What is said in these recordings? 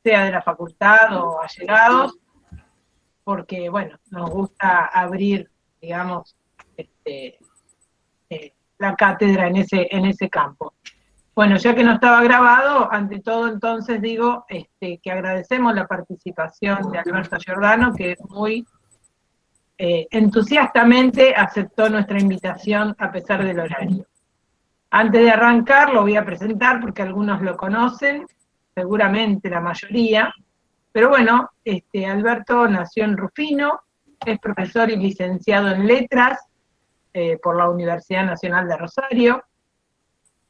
sea de la facultad o allegados, porque, bueno, nos gusta abrir, digamos, la cátedra en ese campo. Bueno, ya que no estaba grabado, ante todo entonces digo que agradecemos la participación de Alberto Giordano, que muy entusiastamente aceptó nuestra invitación a pesar del horario. Antes de arrancar lo voy a presentar porque algunos lo conocen, seguramente la mayoría, pero bueno, Alberto nació en Rufino, es profesor y licenciado en Letras por la Universidad Nacional de Rosario,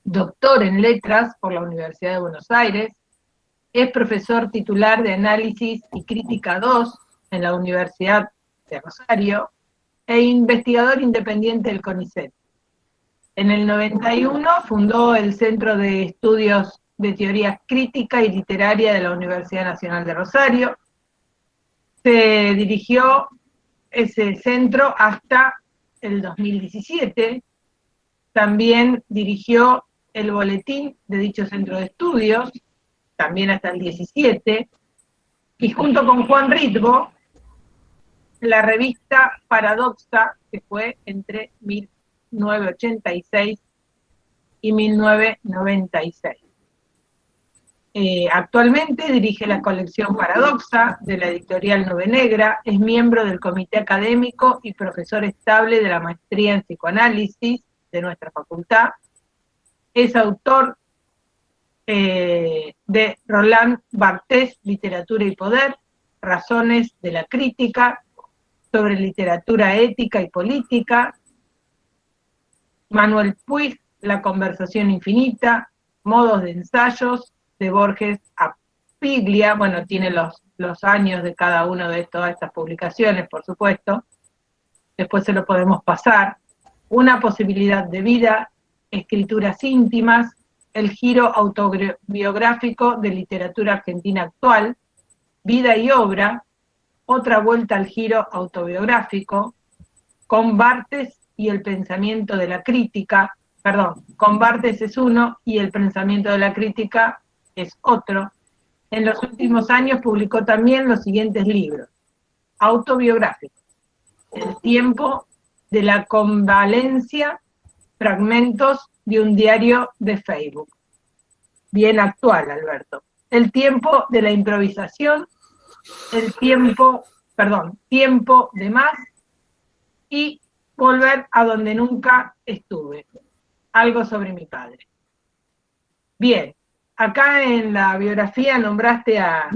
doctor en Letras por la Universidad de Buenos Aires, es profesor titular de Análisis y Crítica 2 en la Universidad de Rosario e investigador independiente del CONICET. En el 91 fundó el Centro de Estudios de Teoría Crítica y Literaria de la Universidad Nacional de Rosario. Se dirigió ese centro hasta el 2017. También dirigió el boletín de dicho centro de estudios, también hasta el 17, y junto con Juan Ritvo, la revista Paradoxa, que fue entre 1986 y 1996. Actualmente dirige la colección Paradoxa de la editorial Nube Negra, es miembro del comité académico y profesor estable de la maestría en psicoanálisis de nuestra facultad, es autor de Roland Barthes, Literatura y Poder, Razones de la Crítica, sobre literatura ética y política, Manuel Puig, La conversación infinita, Modos de ensayos, de Borges a Piglia, bueno, tiene los años de cada una de todas estas publicaciones, por supuesto, después se lo podemos pasar, Una posibilidad de vida, Escrituras íntimas, El giro autobiográfico de literatura argentina actual, Vida y obra, Otra vuelta al giro autobiográfico, Con Barthes y el pensamiento de la crítica, perdón, Con Barthes es uno y el pensamiento de la crítica es otro. En los últimos años publicó también los siguientes libros: autobiográficos, El tiempo de la convalencia, fragmentos de un diario de Facebook. Bien actual, Alberto. El tiempo de la improvisación, tiempo de más, y Volver a donde nunca estuve. Algo sobre mi padre. Bien, acá en la biografía nombraste a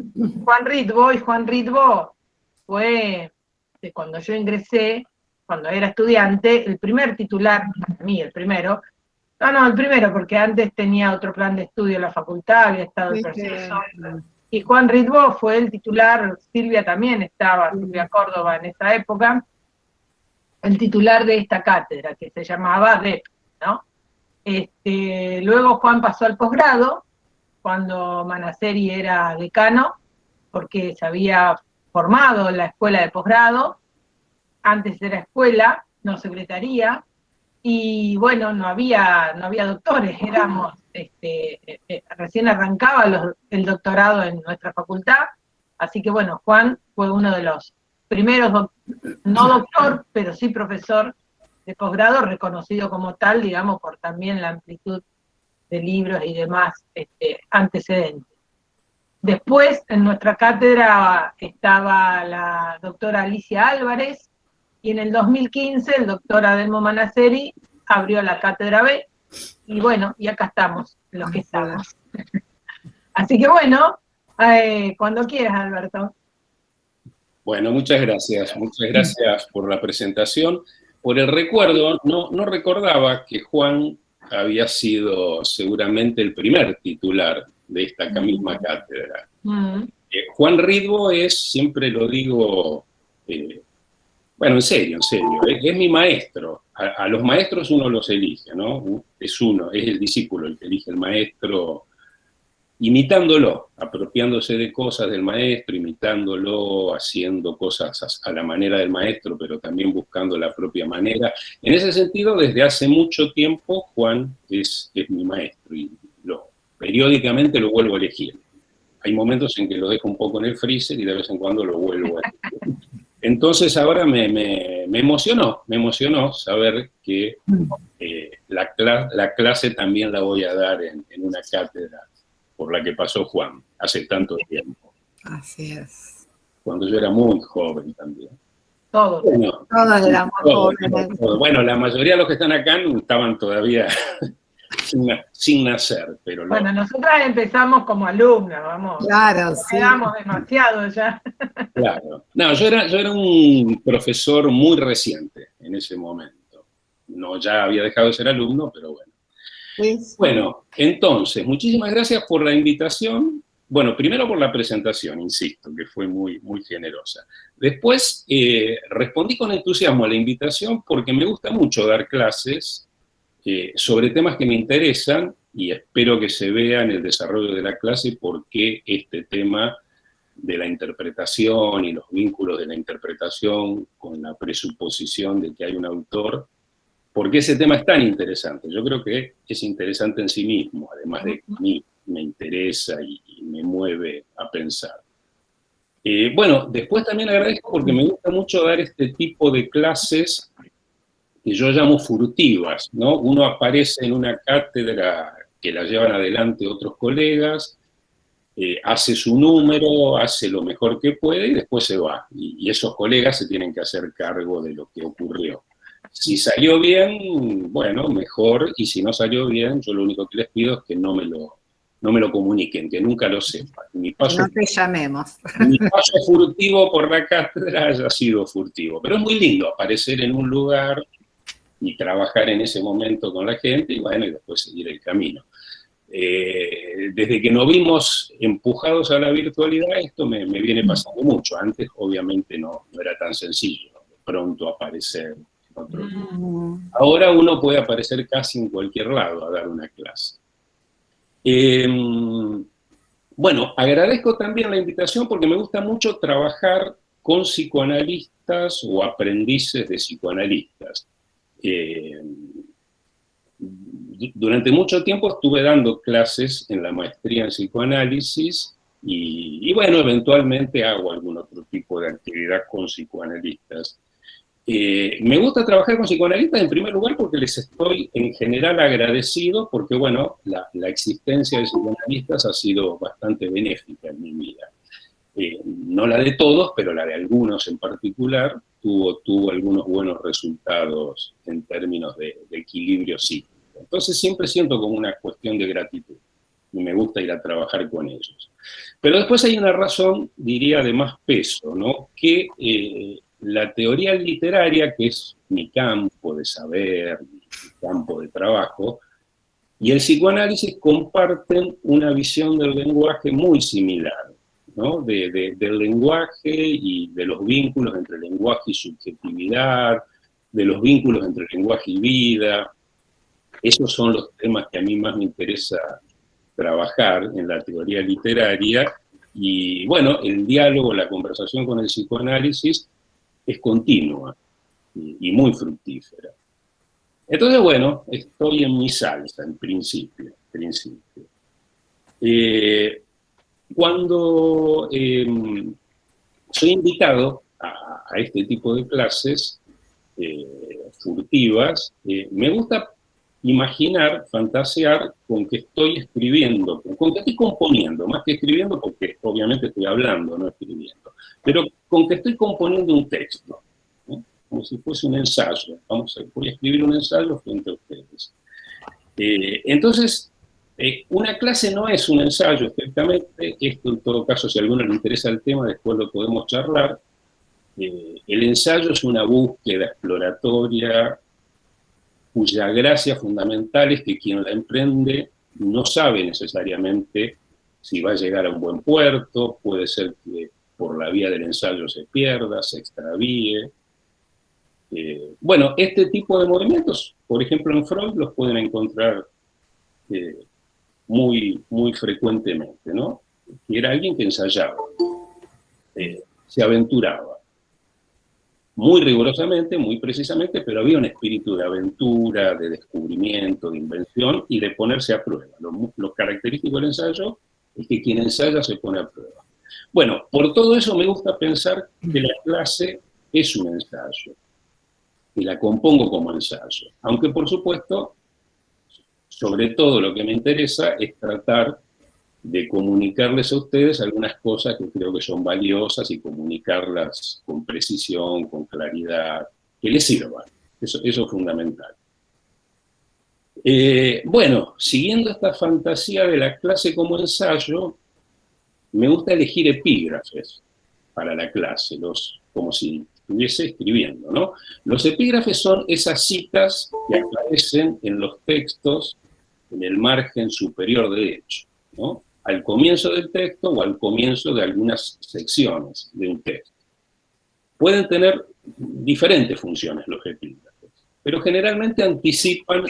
Juan Ritvo, y Juan Ritvo fue, de cuando yo ingresé, cuando era estudiante, el primer titular, para mí el primero, el primero, porque antes tenía otro plan de estudio en la facultad, había estado el proceso, y Juan Ritvo fue el titular, Silvia también estaba, Silvia Córdoba en esa época, el titular de esta cátedra, que se llamaba DEP, ¿no? Luego Juan pasó al posgrado, cuando Manaceri era decano, porque se había formado en la escuela de posgrado, antes era escuela, no secretaría, y bueno, no había doctores, éramos, recién arrancaba el doctorado en nuestra facultad, así que bueno, Juan fue uno de los primeros, no doctor, pero sí profesor de posgrado, reconocido como tal, digamos, por también la amplitud de libros y demás antecedentes. Después, en nuestra cátedra estaba la doctora Alicia Álvarez, y en el 2015 el doctor Adelmo Manaceri abrió la cátedra B, y bueno, y acá estamos, los que estamos. Así que bueno, cuando quieras, Alberto. Bueno, muchas gracias por la presentación. Por el recuerdo, no recordaba que Juan había sido seguramente el primer titular de esta misma cátedra. Juan Ritvo es, siempre lo digo, bueno, en serio, es mi maestro. A los maestros uno los elige, ¿no? Es el discípulo el que elige el maestro, imitándolo, apropiándose de cosas del maestro, imitándolo, haciendo cosas a la manera del maestro, pero también buscando la propia manera. En ese sentido, desde hace mucho tiempo, Juan es mi maestro, y periódicamente lo vuelvo a elegir. hay momentos en que lo dejo un poco en el freezer y de vez en cuando lo vuelvo a... Entonces ahora me emocionó saber que la clase también la voy a dar en una cátedra por la que pasó Juan hace tanto tiempo. Así es. Cuando yo era muy joven también. Todos. Bueno, todos éramos jóvenes. Bueno, la mayoría de los que están acá estaban todavía sin nacer. Pero bueno, nosotras empezamos como alumnas, vamos. Claro, sí. Quedamos demasiado ya. Claro. No, yo era un profesor muy reciente en ese momento. No, ya había dejado de ser alumno, pero bueno. Sí. Bueno, entonces, muchísimas gracias por la invitación. Bueno, primero por la presentación, insisto, que fue muy, muy generosa. Después, respondí con entusiasmo a la invitación porque me gusta mucho dar clases sobre temas que me interesan y espero que se vea en el desarrollo de la clase por qué este tema de la interpretación y los vínculos de la interpretación con la presuposición de que hay un autor, por qué ese tema es tan interesante. Yo creo que es interesante en sí mismo, además de que a mí me interesa y me mueve a pensar. Bueno, después también agradezco porque me gusta mucho dar este tipo de clases que yo llamo furtivas, ¿no? Uno aparece en una cátedra que la llevan adelante otros colegas, hace su número, hace lo mejor que puede y después se va. Y esos colegas se tienen que hacer cargo de lo que ocurrió. Si salió bien, bueno, mejor, y si no salió bien, yo lo único que les pido es que no me lo comuniquen, que nunca lo sepan. No te llamemos. Mi paso furtivo por la cátedra haya sido furtivo, pero es muy lindo aparecer en un lugar y trabajar en ese momento con la gente, y bueno, y después seguir el camino. Desde que nos vimos empujados a la virtualidad, esto me viene pasando mucho. Antes, obviamente, no era tan sencillo, de pronto aparecer en otro lugar. Ahora uno puede aparecer casi en cualquier lado a dar una clase. Bueno, agradezco también la invitación porque me gusta mucho trabajar con psicoanalistas o aprendices de psicoanalistas. Durante mucho tiempo estuve dando clases en la maestría en psicoanálisis y bueno, eventualmente hago algún otro tipo de actividad con psicoanalistas. Me gusta trabajar con psicoanalistas en primer lugar porque les estoy en general agradecido porque, bueno, la existencia de psicoanalistas ha sido bastante benéfica en mi vida. No la de todos, pero la de algunos en particular, tuvo algunos buenos resultados en términos de equilibrio psíquico. Entonces siempre siento como una cuestión de gratitud y me gusta ir a trabajar con ellos. Pero después hay una razón, diría, de más peso, ¿no? Que la teoría literaria, que es mi campo de saber, mi campo de trabajo, y el psicoanálisis comparten una visión del lenguaje muy similar, ¿no? Del lenguaje y de los vínculos entre lenguaje y subjetividad, de los vínculos entre lenguaje y vida. Esos son los temas que a mí más me interesa trabajar en la teoría literaria. Y bueno, el diálogo, la conversación con el psicoanálisis es continua y muy fructífera. Entonces, bueno, estoy en mi salsa, en principio. Cuando soy invitado a este tipo de clases furtivas, me gusta imaginar, fantasear con que estoy escribiendo, con que estoy componiendo, más que escribiendo, porque obviamente estoy hablando, no escribiendo, pero con que estoy componiendo un texto, ¿no? Como si fuese un ensayo. Voy a escribir un ensayo frente a ustedes. Entonces, una clase no es un ensayo estrictamente, esto en todo caso, si a alguno le interesa el tema, después lo podemos charlar. El ensayo es una búsqueda exploratoria cuya gracia fundamental es que quien la emprende no sabe necesariamente si va a llegar a un buen puerto, puede ser que por la vía del ensayo se pierda, se extravíe. Bueno, este tipo de movimientos, por ejemplo en Freud, los pueden encontrar muy, muy frecuentemente, ¿no? Que era alguien que ensayaba, se aventuraba. Muy rigurosamente, muy precisamente, pero había un espíritu de aventura, de descubrimiento, de invención y de ponerse a prueba. Lo característico del ensayo es que quien ensaya se pone a prueba. Bueno, por todo eso me gusta pensar que la clase es un ensayo, y la compongo como ensayo. Aunque, por supuesto, sobre todo lo que me interesa es tratar de comunicarles a ustedes algunas cosas que creo que son valiosas y comunicarlas con precisión, con claridad, que les sirvan. Eso es fundamental. Bueno, siguiendo esta fantasía de la clase como ensayo, me gusta elegir epígrafes para la clase, como si estuviese escribiendo, ¿no? Los epígrafes son esas citas que aparecen en los textos en el margen superior derecho, ¿no? Al comienzo del texto o al comienzo de algunas secciones de un texto. Pueden tener diferentes funciones los epígrafes, pero generalmente anticipan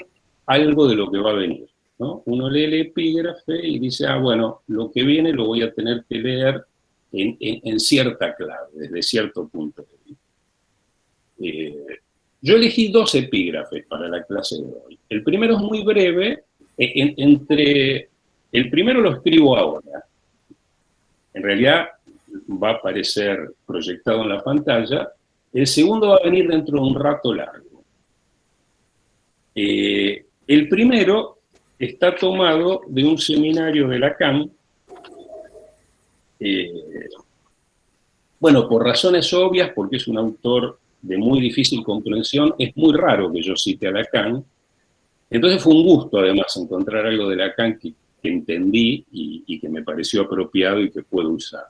algo de lo que va a venir, ¿no? Uno lee el epígrafe y dice, bueno, lo que viene lo voy a tener que leer en cierta clave, desde cierto punto de vista. Yo elegí 2 epígrafes para la clase de hoy. El primero es muy breve, el primero lo escribo ahora. En realidad va a aparecer proyectado en la pantalla. El segundo va a venir dentro de un rato largo. El primero está tomado de un seminario de Lacan. Bueno, por razones obvias, porque es un autor de muy difícil comprensión, es muy raro que yo cite a Lacan. Entonces fue un gusto, además, encontrar algo de Lacan que entendí y que me pareció apropiado y que puedo usar.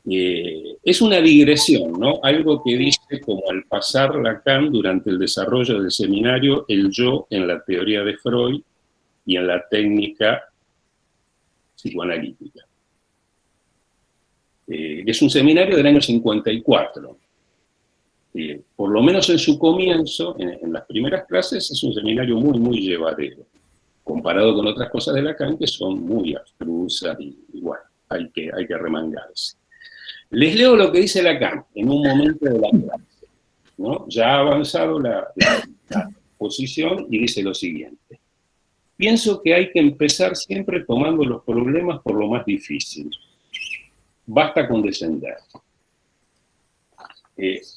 Es una digresión, ¿no? Algo que dice como al pasar Lacan durante el desarrollo del seminario, el yo en la teoría de Freud y en la técnica psicoanalítica. Es un seminario del año 54. Por lo menos en su comienzo, en las primeras clases, es un seminario muy, muy llevadero, comparado con otras cosas de Lacan que son muy abstrusas y bueno, hay que remangarse. Les leo lo que dice Lacan en un momento de la clase, ¿no? Ya ha avanzado la posición y dice lo siguiente. Pienso que hay que empezar siempre tomando los problemas por lo más difícil. Basta con descender.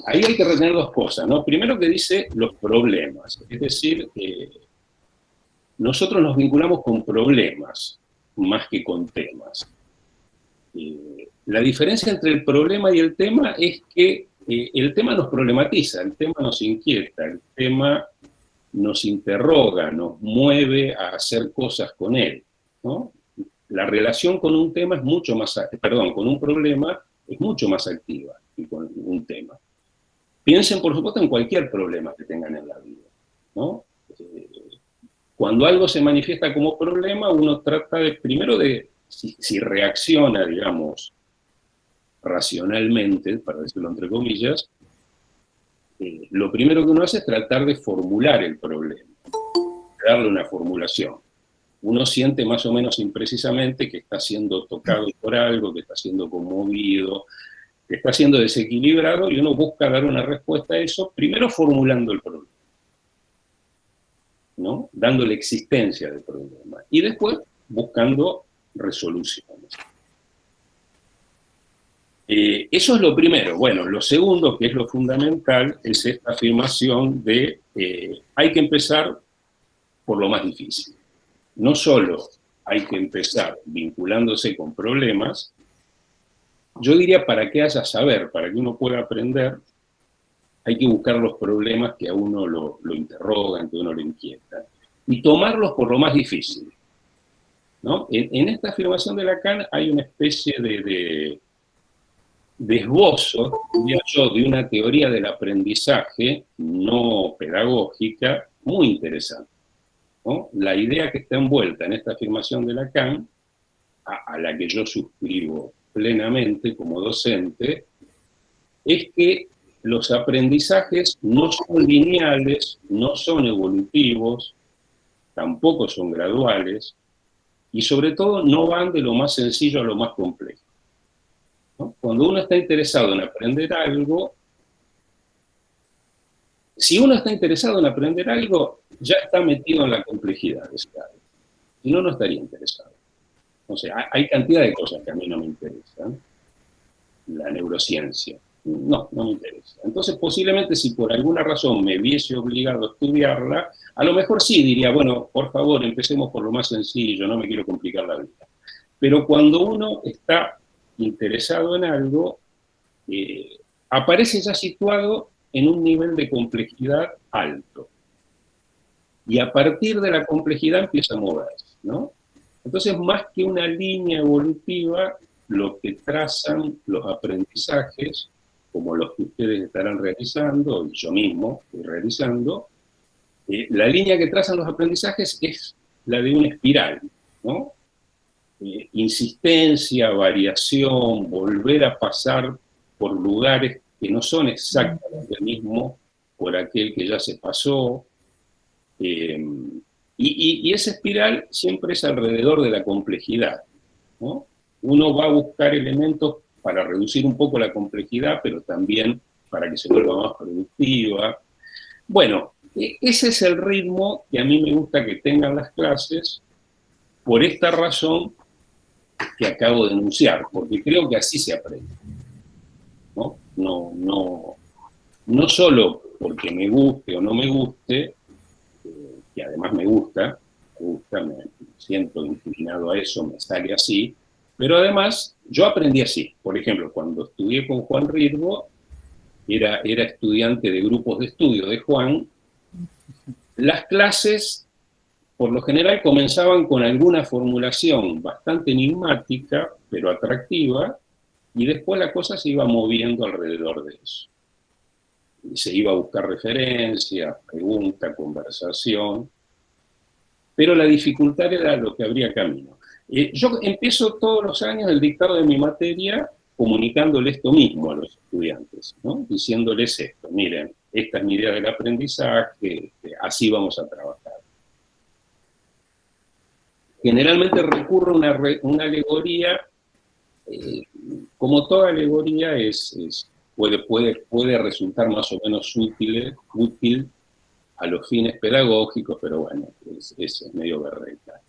Ahí hay que retener 2 cosas, ¿no? Primero que dice los problemas, es decir, nosotros nos vinculamos con problemas más que con temas. La diferencia entre el problema y el tema es que el tema nos problematiza, el tema nos inquieta, el tema nos interroga, nos mueve a hacer cosas con él, ¿no? La relación con un tema es mucho más, con un problema es mucho más activa que con un tema. Piensen, por supuesto, en cualquier problema que tengan en la vida, ¿no? Cuando algo se manifiesta como problema, uno trata primero de, si reacciona, digamos, racionalmente, para decirlo entre comillas, lo primero que uno hace es tratar de formular el problema, darle una formulación. Uno siente más o menos imprecisamente que está siendo tocado por algo, que está siendo conmovido, que está siendo desequilibrado, y uno busca dar una respuesta a eso, primero formulando el problema, ¿no? Dándole existencia del problema, y después buscando resoluciones. Eso es lo primero. Bueno, lo segundo, que es lo fundamental, es esta afirmación de hay que empezar por lo más difícil. No solo hay que empezar vinculándose con problemas, yo diría para que haya saber, para que uno pueda aprender, hay que buscar los problemas que a uno lo interrogan, que a uno lo inquietan, y tomarlos por lo más difícil, ¿no? En esta afirmación de Lacan hay una especie de esbozo, diría yo, de una teoría del aprendizaje no pedagógica muy interesante, ¿no? La idea que está envuelta en esta afirmación de Lacan, a la que yo suscribo plenamente como docente, es que los aprendizajes no son lineales, no son evolutivos, tampoco son graduales, y sobre todo no van de lo más sencillo a lo más complejo, ¿no? Cuando uno está interesado en aprender algo, si uno está interesado en aprender algo, ya está metido en la complejidad de ese algo. Si no, no estaría interesado. No sé, hay cantidad de cosas que a mí no me interesan. La neurociencia. No, no me interesa. Entonces, posiblemente si por alguna razón me viese obligado a estudiarla, a lo mejor sí diría, bueno, por favor, empecemos por lo más sencillo, no me quiero complicar la vida. Pero cuando uno está interesado en algo, aparece ya situado en un nivel de complejidad alto. Y a partir de la complejidad empieza a moverse, ¿no? Entonces, más que una línea evolutiva, lo que trazan los aprendizajes, como los que ustedes estarán realizando, y yo mismo estoy realizando, la línea que trazan los aprendizajes es la de una espiral, ¿no? Insistencia, variación, volver a pasar por lugares que no son exactamente el mismo por aquel que ya se pasó, y esa espiral siempre es alrededor de la complejidad, ¿no? Uno va a buscar elementos para reducir un poco la complejidad, pero también para que se vuelva más productiva. Bueno, ese es el ritmo que a mí me gusta que tengan las clases, por esta razón que acabo de enunciar, porque creo que así se aprende, ¿no? No solo porque me guste o no me guste, que además me gusta, me siento inclinado a eso, me sale así, pero además yo aprendí así. Por ejemplo, cuando estudié con Juan Rirbo, era estudiante de grupos de estudio de Juan, las clases por lo general comenzaban con alguna formulación bastante enigmática, pero atractiva, y después la cosa se iba moviendo alrededor de eso. Se iba a buscar referencias, pregunta, conversación, pero la dificultad era lo que abría camino. Yo empiezo todos los años el dictado de mi materia comunicándole esto mismo a los estudiantes, ¿no? Diciéndoles esto: miren, esta es mi idea del aprendizaje, así vamos a trabajar. Generalmente recurro a una alegoría, como toda alegoría puede resultar más o menos útil a los fines pedagógicos, pero bueno, es medio berreta.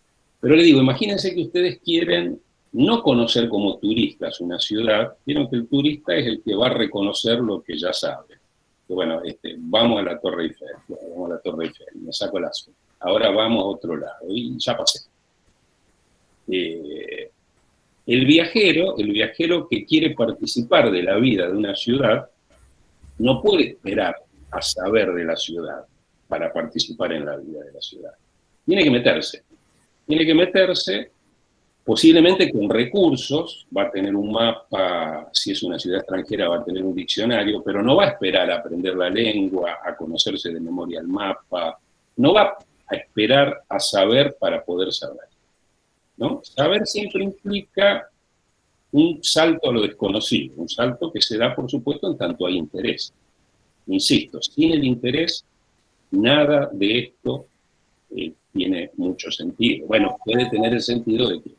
Pero le digo, imagínense que ustedes quieren no conocer como turistas una ciudad, quieren que el turista es el que va a reconocer lo que ya sabe. Que bueno, vamos a la Torre Eiffel, me saco el azul. Ahora vamos a otro lado, y ya pasé. El viajero que quiere participar de la vida de una ciudad, no puede esperar a saber de la ciudad para participar en la vida de la ciudad. Tiene que meterse, posiblemente con recursos, va a tener un mapa, si es una ciudad extranjera va a tener un diccionario, pero no va a esperar a aprender la lengua, a conocerse de memoria el mapa, no va a esperar a saber para poder saber, ¿no? Saber siempre implica un salto a lo desconocido, un salto que se da, por supuesto, en tanto hay interés. Insisto, sin el interés, nada de esto tiene mucho sentido. Bueno, puede tener el sentido de que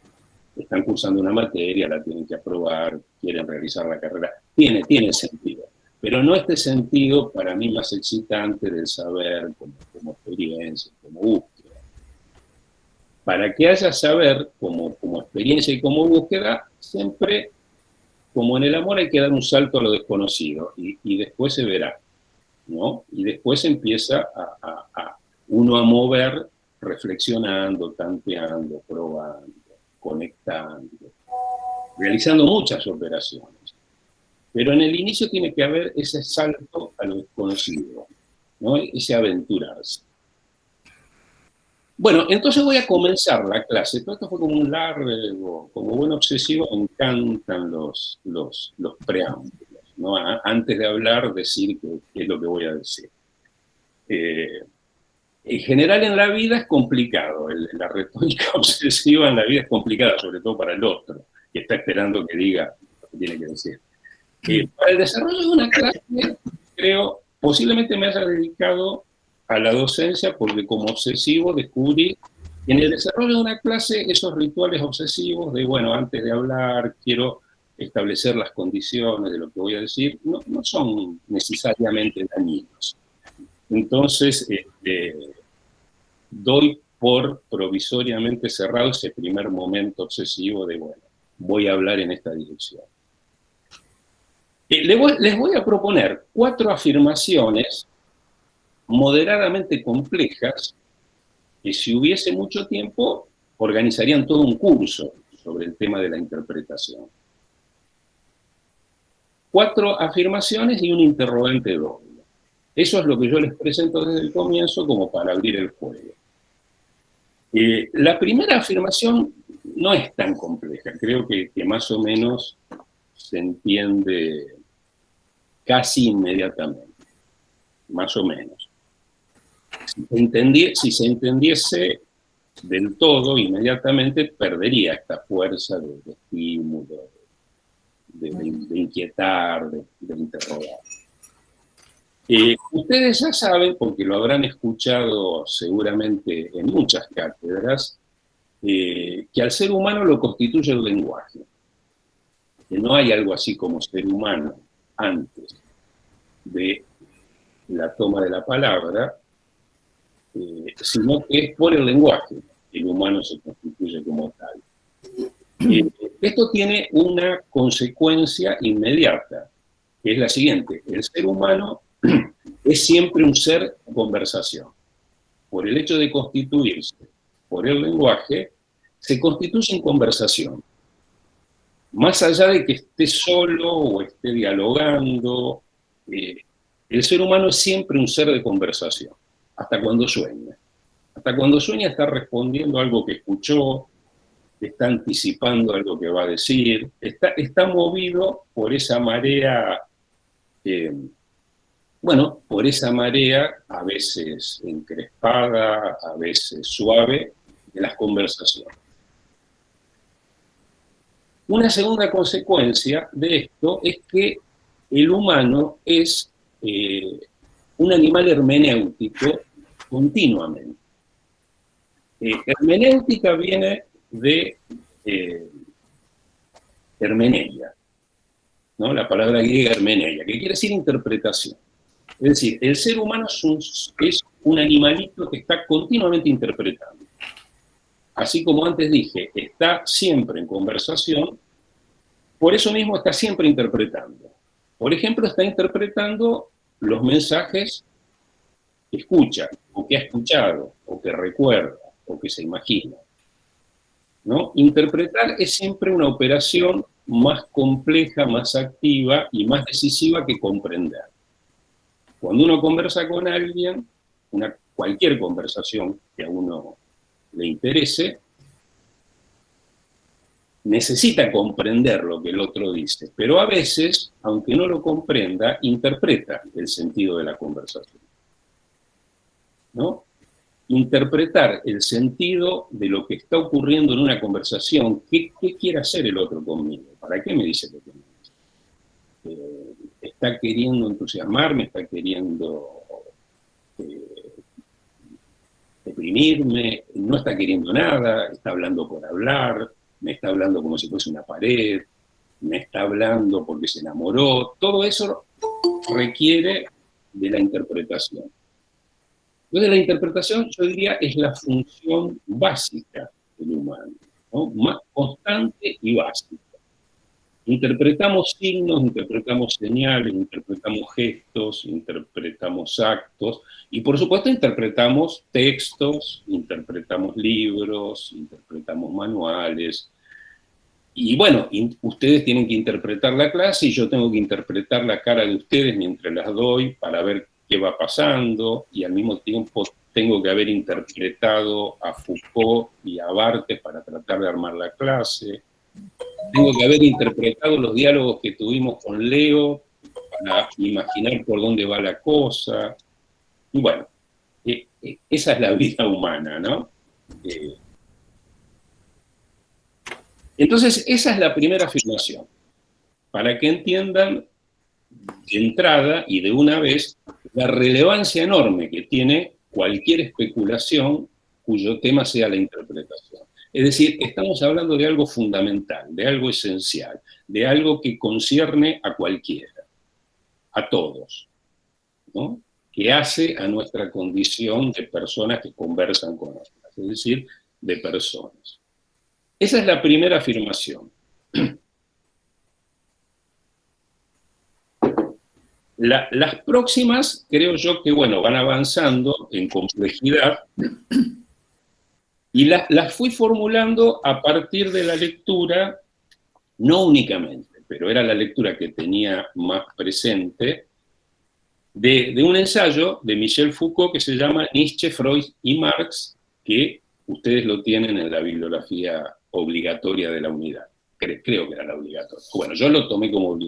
están cursando una materia, la tienen que aprobar, quieren realizar la carrera. Tiene sentido. Pero no este sentido, para mí, más excitante del saber como experiencia, como búsqueda. Para que haya saber como experiencia y como búsqueda, siempre, como en el amor, hay que dar un salto a lo desconocido y después se verá, ¿no? Y después empieza uno a mover reflexionando, tanteando, probando, conectando, realizando muchas operaciones. Pero en el inicio tiene que haber ese salto a lo desconocido, ¿no? Ese aventurarse. Bueno, entonces voy a comenzar la clase. Todo esto fue como un largo, como buen obsesivo, me encantan los preámbulos, ¿no? Antes de hablar, decir qué es lo que voy a decir. En general en la vida es complicado, la retórica obsesiva en la vida es complicada, sobre todo para el otro, que está esperando que diga lo que tiene que decir. Para el desarrollo de una clase, creo, posiblemente me haya dedicado a la docencia porque como obsesivo descubrí que en el desarrollo de una clase esos rituales obsesivos de, bueno, antes de hablar quiero establecer las condiciones de lo que voy a decir, no son necesariamente dañinos. Entonces, doy por provisoriamente cerrado ese primer momento obsesivo de, bueno, voy a hablar en esta dirección. Les voy a proponer 4 afirmaciones moderadamente complejas que, si hubiese mucho tiempo, organizarían todo un curso sobre el tema de la interpretación. 4 afirmaciones y un interrogante doble. Eso es lo que yo les presento desde el comienzo como para abrir el juego. La primera afirmación no es tan compleja, creo que más o menos se entiende casi inmediatamente, más o menos. Si se entendiese del todo, inmediatamente perdería esta fuerza de estímulo, de inquietar, de interrogar. Ustedes ya saben, porque lo habrán escuchado seguramente en muchas cátedras, que al ser humano lo constituye el lenguaje. Que no hay algo así como ser humano antes de la toma de la palabra, sino que es por el lenguaje que el humano se constituye como tal. Esto tiene una consecuencia inmediata, que es la siguiente: el ser humano es siempre un ser de conversación. Por el hecho de constituirse por el lenguaje, se constituye en conversación. Más allá de que esté solo o esté dialogando, el ser humano es siempre un ser de conversación, hasta cuando sueña. Hasta cuando sueña está respondiendo a algo que escuchó, está anticipando algo que va a decir, está movido por esa marea, por esa marea a veces encrespada, a veces suave, de las conversaciones. Una segunda consecuencia de esto es que el humano es un animal hermenéutico continuamente. Hermenéutica viene de hermeneia, ¿no? La palabra griega hermeneia, que quiere decir interpretación. Es decir, el ser humano es un animalito que está continuamente interpretando. Así como antes dije, está siempre en conversación, por eso mismo está siempre interpretando. Por ejemplo, está interpretando los mensajes que escucha, o que ha escuchado, o que recuerda, o que se imagina, ¿no? Interpretar es siempre una operación más compleja, más activa y más decisiva que comprender. Cuando uno conversa con alguien, cualquier conversación que a uno le interese, necesita comprender lo que el otro dice, pero a veces, aunque no lo comprenda, interpreta el sentido de la conversación, ¿no? Interpretar el sentido de lo que está ocurriendo en una conversación. ¿Qué quiere hacer el otro conmigo? ¿Para qué me dice lo que me dice? ¿Está queriendo entusiasmarme? ¿Está queriendo deprimirme? ¿No está queriendo nada? ¿Está hablando por hablar? ¿Me está hablando como si fuese una pared? ¿Me está hablando porque se enamoró? Todo eso requiere de la interpretación. Entonces la interpretación, yo diría, es la función básica del humano, ¿no? Más constante y básica. Interpretamos signos, interpretamos señales, interpretamos gestos, interpretamos actos, y por supuesto interpretamos textos, interpretamos libros, interpretamos manuales. Y bueno, ustedes tienen que interpretar la clase y yo tengo que interpretar la cara de ustedes mientras las doy para ver qué va pasando, y al mismo tiempo tengo que haber interpretado a Foucault y a Barthes para tratar de armar la clase. Tengo que haber interpretado los diálogos que tuvimos con Leo para imaginar por dónde va la cosa. Y bueno, esa es la vida humana, ¿no? Entonces, esa es la primera afirmación, para que entiendan de entrada y de una vez la relevancia enorme que tiene cualquier especulación cuyo tema sea la interpretación. Es decir, estamos hablando de algo fundamental, de algo esencial, de algo que concierne a cualquiera, a todos, ¿no? Que hace a nuestra condición de personas que conversan con otras. es decir, de personas. Esa es la primera afirmación. Las próximas, creo yo que, bueno, van avanzando en complejidad y las fui formulando a partir de la lectura, no únicamente, pero era la lectura que tenía más presente, de un ensayo de Michel Foucault que se llama Nietzsche, Freud y Marx, que ustedes lo tienen en la bibliografía obligatoria de la unidad. Creo que era la obligatoria. Bueno, yo lo tomé como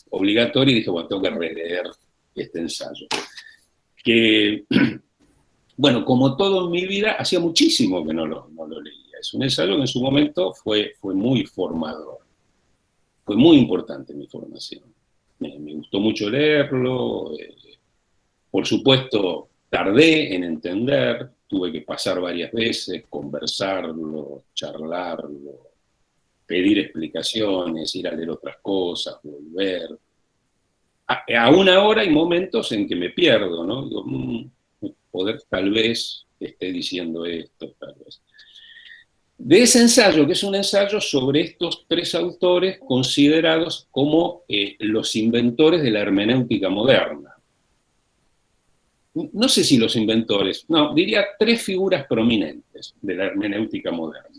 obligatorio y dije, bueno, tengo que releer este ensayo. Que, bueno, como todo en mi vida, hacía muchísimo que no lo leía. Es un ensayo que en su momento fue muy formador. Fue muy importante mi formación. Me gustó mucho leerlo. Por supuesto, tardé en entender, tuve que pasar varias veces, conversarlo, charlarlo, pedir explicaciones, ir a leer otras cosas, volver. Aún ahora hay momentos en que me pierdo, ¿no? Digo, poder tal vez esté diciendo esto, tal vez. De ese ensayo, que es un ensayo sobre estos tres autores considerados como los inventores de la hermenéutica moderna. No sé si los inventores, no, diría tres figuras prominentes de la hermenéutica moderna.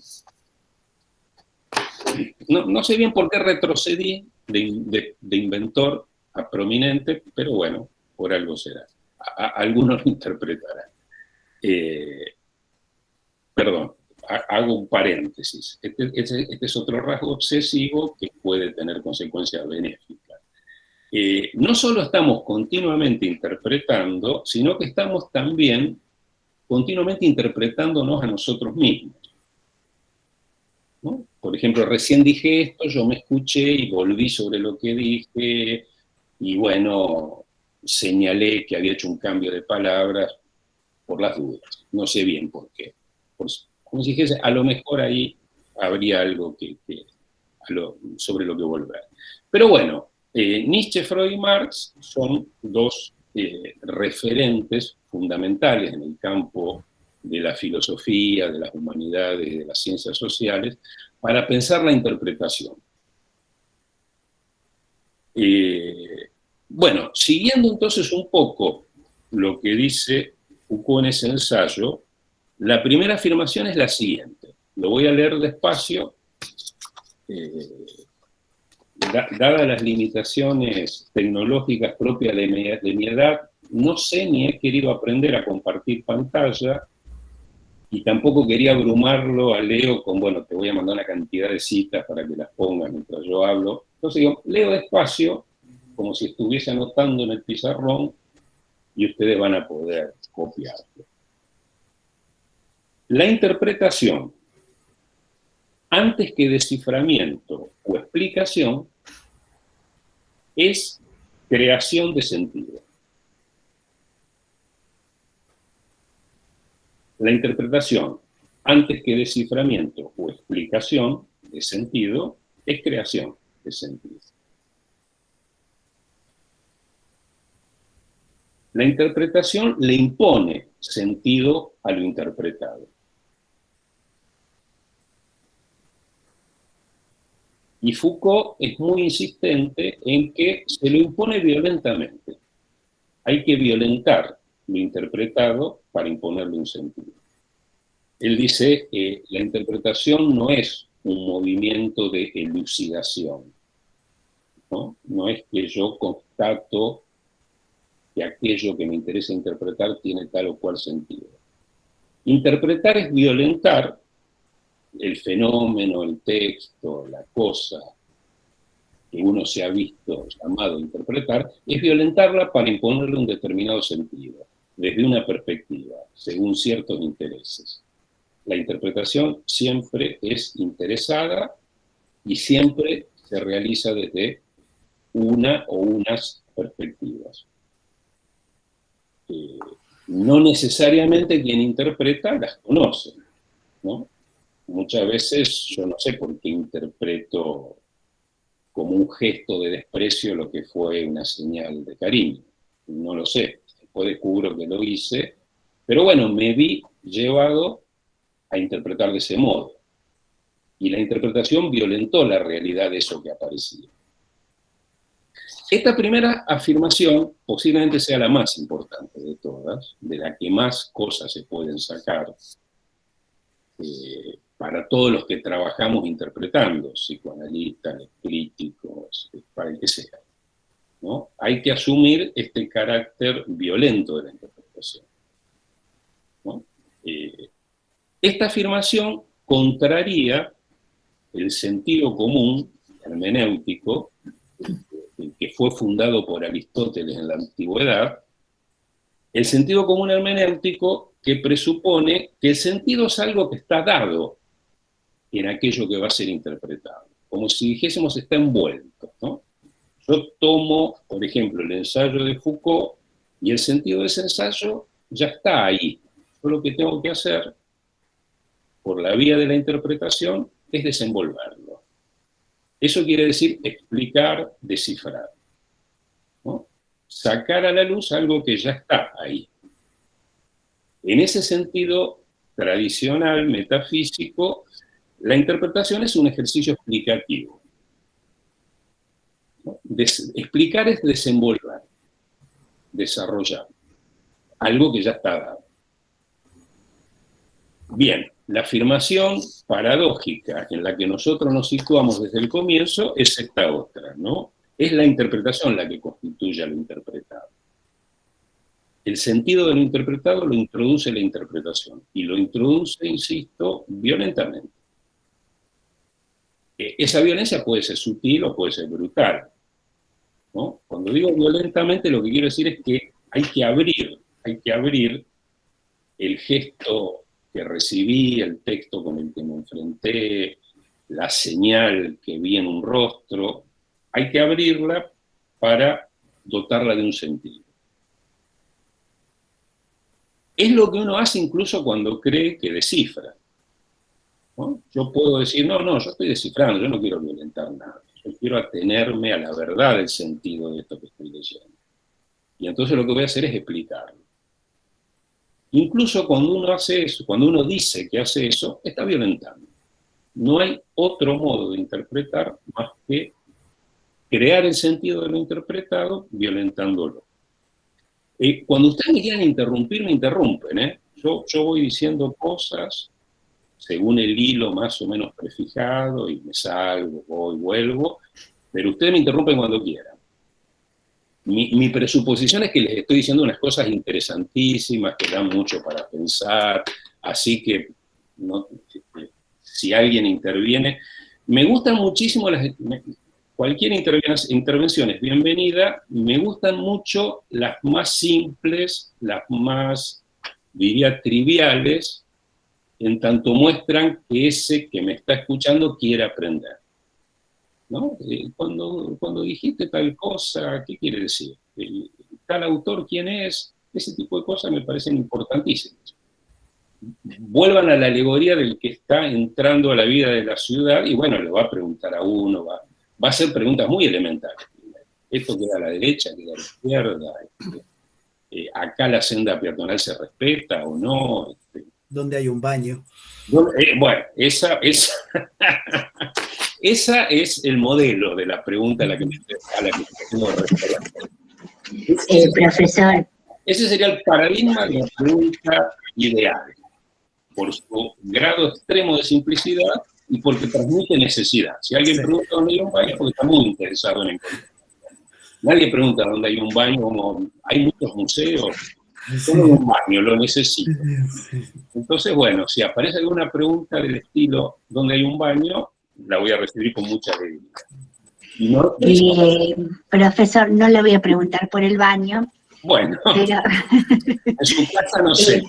No sé bien por qué retrocedí de inventor a prominente, pero bueno, por algo será. Algunos lo interpretarán. Perdón, hago un paréntesis. Este es otro rasgo obsesivo que puede tener consecuencias benéficas. No solo estamos continuamente interpretando, sino que estamos también continuamente interpretándonos a nosotros mismos, ¿no? Por ejemplo, recién dije esto, yo me escuché y volví sobre lo que dije, y bueno, señalé que había hecho un cambio de palabras por las dudas. No sé bien por qué. Como si dijese, a lo mejor ahí habría algo sobre lo que volver. Pero bueno, Nietzsche, Freud y Marx son dos referentes fundamentales en el campo de la filosofía, de las humanidades, de las ciencias sociales, para pensar la interpretación. Bueno, siguiendo entonces un poco lo que dice Foucault en ese ensayo, la primera afirmación es la siguiente. Lo voy a leer despacio. Dadas las limitaciones tecnológicas propias de mi edad, no sé ni he querido aprender a compartir pantalla y tampoco quería abrumarlo a Leo con, bueno, te voy a mandar una cantidad de citas para que las pongas mientras yo hablo. Entonces digo, leo despacio, como si estuviese anotando en el pizarrón, y ustedes van a poder copiarlo. La interpretación, antes que desciframiento o explicación, es creación de sentido. La interpretación, antes que desciframiento o explicación de sentido, es creación de sentido. La interpretación le impone sentido a lo interpretado. Y Foucault es muy insistente en que se lo impone violentamente. Hay que violentar lo interpretado para imponerle un sentido. Él dice que la interpretación no es un movimiento de elucidación, ¿no? No es que yo constato que aquello que me interesa interpretar tiene tal o cual sentido. Interpretar es violentar el fenómeno, el texto, la cosa que uno se ha visto llamado a interpretar, es violentarla para imponerle un determinado sentido, desde una perspectiva, según ciertos intereses. La interpretación siempre es interesada y siempre se realiza desde una o unas perspectivas. No necesariamente quien interpreta las conoce, ¿no? Muchas veces yo no sé por qué interpreto como un gesto de desprecio lo que fue una señal de cariño. No lo sé, después descubro que lo hice, pero bueno, me vi llevado a interpretar de ese modo. Y la interpretación violentó la realidad de eso que aparecía. Esta primera afirmación posiblemente sea la más importante de todas, de la que más cosas se pueden sacar para todos los que trabajamos interpretando, psicoanalistas, críticos, para el que sea, ¿no? Hay que asumir este carácter violento de la interpretación, ¿no? Esta afirmación contraría el sentido común hermenéutico, que fue fundado por Aristóteles en la antigüedad, el sentido común hermenéutico que presupone que el sentido es algo que está dado en aquello que va a ser interpretado, como si dijésemos está envuelto, ¿no? Yo tomo, por ejemplo, el ensayo de Foucault y el sentido de ese ensayo ya está ahí. Yo lo que tengo que hacer, por la vía de la interpretación, es desenvolverlo. Eso quiere decir explicar, descifrar, ¿no? Sacar a la luz algo que ya está ahí. En ese sentido tradicional, metafísico, la interpretación es un ejercicio explicativo, ¿no? Explicar es desenvolver, desarrollar, algo que ya está dado. Bien, la afirmación paradójica en la que nosotros nos situamos desde el comienzo es esta otra, ¿no? Es la interpretación la que constituye a lo interpretado. El sentido de lo interpretado lo introduce la interpretación, y lo introduce, insisto, violentamente. Esa violencia puede ser sutil o puede ser brutal, ¿no? Cuando digo violentamente, lo que quiero decir es que hay que abrir el gesto que recibí, el texto con el que me enfrenté, la señal que vi en un rostro, hay que abrirla para dotarla de un sentido. Es lo que uno hace incluso cuando cree que descifra, ¿no? Yo puedo decir, no, yo estoy descifrando, yo no quiero violentar nada, yo quiero atenerme a la verdad del sentido de esto que estoy leyendo. Y entonces lo que voy a hacer es explicarlo. Incluso cuando uno hace eso, cuando uno dice que hace eso, está violentando. No hay otro modo de interpretar más que crear el sentido de lo interpretado violentándolo. Cuando ustedes me quieran interrumpir, me interrumpen, ¿eh? Yo voy diciendo cosas según el hilo más o menos prefijado y me salgo, voy, vuelvo, pero ustedes me interrumpen cuando quieran. Mi presuposición es que les estoy diciendo unas cosas interesantísimas que dan mucho para pensar, así que no, si alguien interviene, me gustan muchísimo cualquier intervención es bienvenida, me gustan mucho las más simples, las más, diría, triviales, en tanto muestran que ese que me está escuchando quiere aprender, ¿no? Cuando dijiste tal cosa, ¿qué quiere decir? Tal autor, ¿quién es? Ese tipo de cosas me parecen importantísimas. Vuelvan a la alegoría del que está entrando a la vida de la ciudad y bueno, le va a preguntar a uno, va a hacer preguntas muy elementales. Esto queda a la derecha, queda a la izquierda, acá la senda peatonal se respeta o no. ¿Dónde hay un baño? Bueno, esa es el modelo de la pregunta a la que me tengo que responder. Profesor. Ese sería el paradigma de la pregunta ideal, por su grado extremo de simplicidad y porque transmite necesidad. Si alguien pregunta dónde hay un baño, porque está muy interesado en encontrar. Nadie pregunta dónde hay un baño, como hay muchos museos, solo un baño, lo necesito. Entonces, bueno, si aparece alguna pregunta del estilo ¿dónde hay un baño?, la voy a recibir con mucha alegría. No, profesor, no le voy a preguntar por el baño. Bueno, pero en su casa no sé.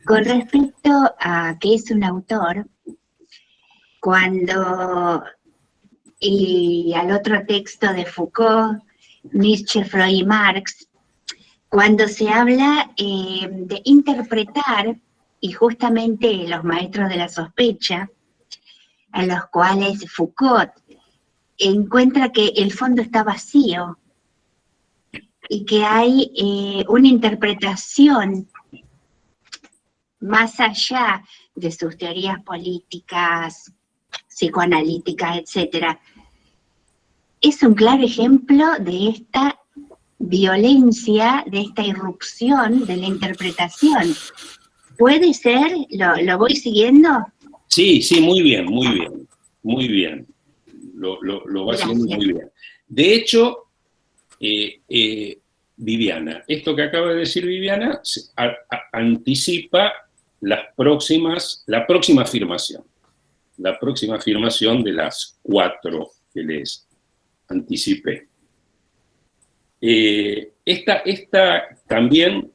Con respecto a qué es un autor, y al otro texto de Foucault, Nietzsche, Freud y Marx, cuando se habla de interpretar, y justamente los maestros de la sospecha, a los cuales Foucault encuentra que el fondo está vacío y que hay una interpretación más allá de sus teorías políticas, psicoanalíticas, etcétera, es un claro ejemplo de esta violencia, de esta irrupción de la interpretación. ¿Puede ser? ¿Lo voy siguiendo? Sí, sí, muy bien, muy bien, muy bien. Lo va siguiendo muy bien. De hecho, Viviana, esto que acaba de decir Viviana anticipa la próxima afirmación. La próxima afirmación de las 4 que les anticipé. Esta también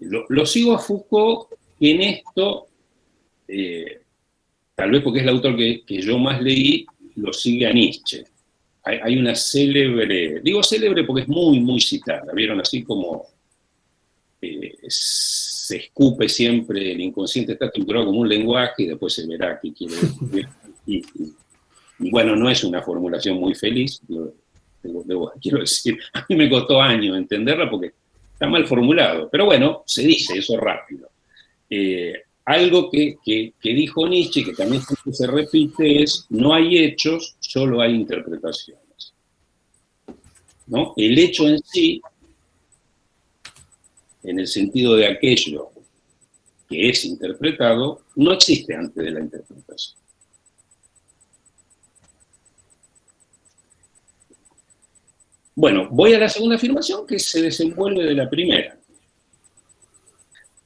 lo sigo a Foucault en esto, tal vez porque es el autor que yo más leí, lo sigue a Nietzsche. Hay una célebre, digo célebre porque es muy, muy citada, ¿vieron? Así como se escupe siempre, el inconsciente está estructurado como un lenguaje y después se verá qué quiere decir. Y bueno, no es una formulación muy feliz, quiero decir, a mí me costó años entenderla porque está mal formulado, pero bueno, se dice eso rápido. Algo que dijo Nietzsche, que también se repite, es: no hay hechos, solo hay interpretaciones. ¿No? El hecho en sí, en el sentido de aquello que es interpretado, no existe antes de la interpretación. Bueno, voy a la segunda afirmación, que se desenvuelve de la primera.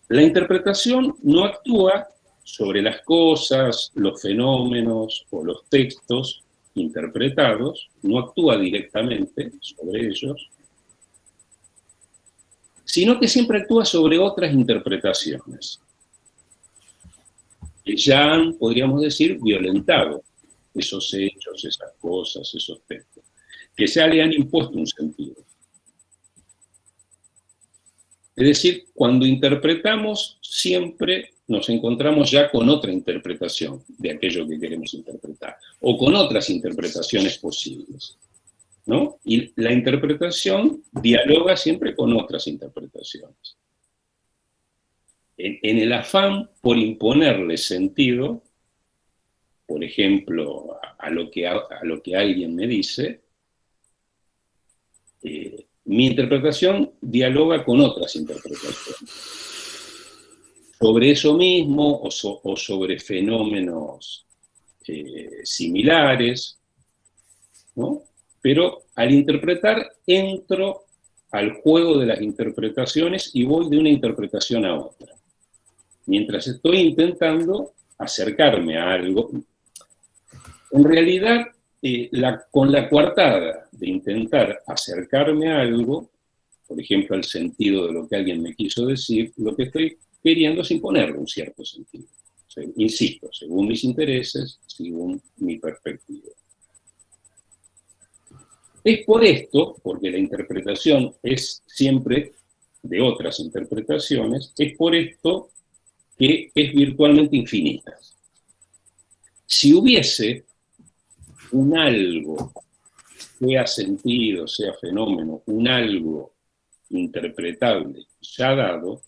La interpretación no actúa sobre las cosas, los fenómenos o los textos interpretados, no actúa directamente sobre ellos, sino que siempre actúa sobre otras interpretaciones, que ya han, podríamos decir, violentado esos hechos, esas cosas, esos textos, que ya le han impuesto un sentido. Es decir, cuando interpretamos, siempre nos encontramos ya con otra interpretación de aquello que queremos interpretar, o con otras interpretaciones posibles, ¿no? Y la interpretación dialoga siempre con otras interpretaciones. En el afán por imponerle sentido, por ejemplo, a lo que alguien me dice, mi interpretación dialoga con otras interpretaciones. Sobre eso mismo o sobre fenómenos similares, ¿no? Pero al interpretar entro al juego de las interpretaciones y voy de una interpretación a otra. Mientras estoy intentando acercarme a algo, en realidad, con la coartada de intentar acercarme a algo, por ejemplo, al sentido de lo que alguien me quiso decir, lo que estoy queriendo es imponerle un cierto sentido. O sea, insisto, según mis intereses, según mi perspectiva. Es por esto, porque la interpretación es siempre de otras interpretaciones, es por esto que es virtualmente infinita. Si hubiese un algo, sea sentido, sea fenómeno, un algo interpretable ya dado,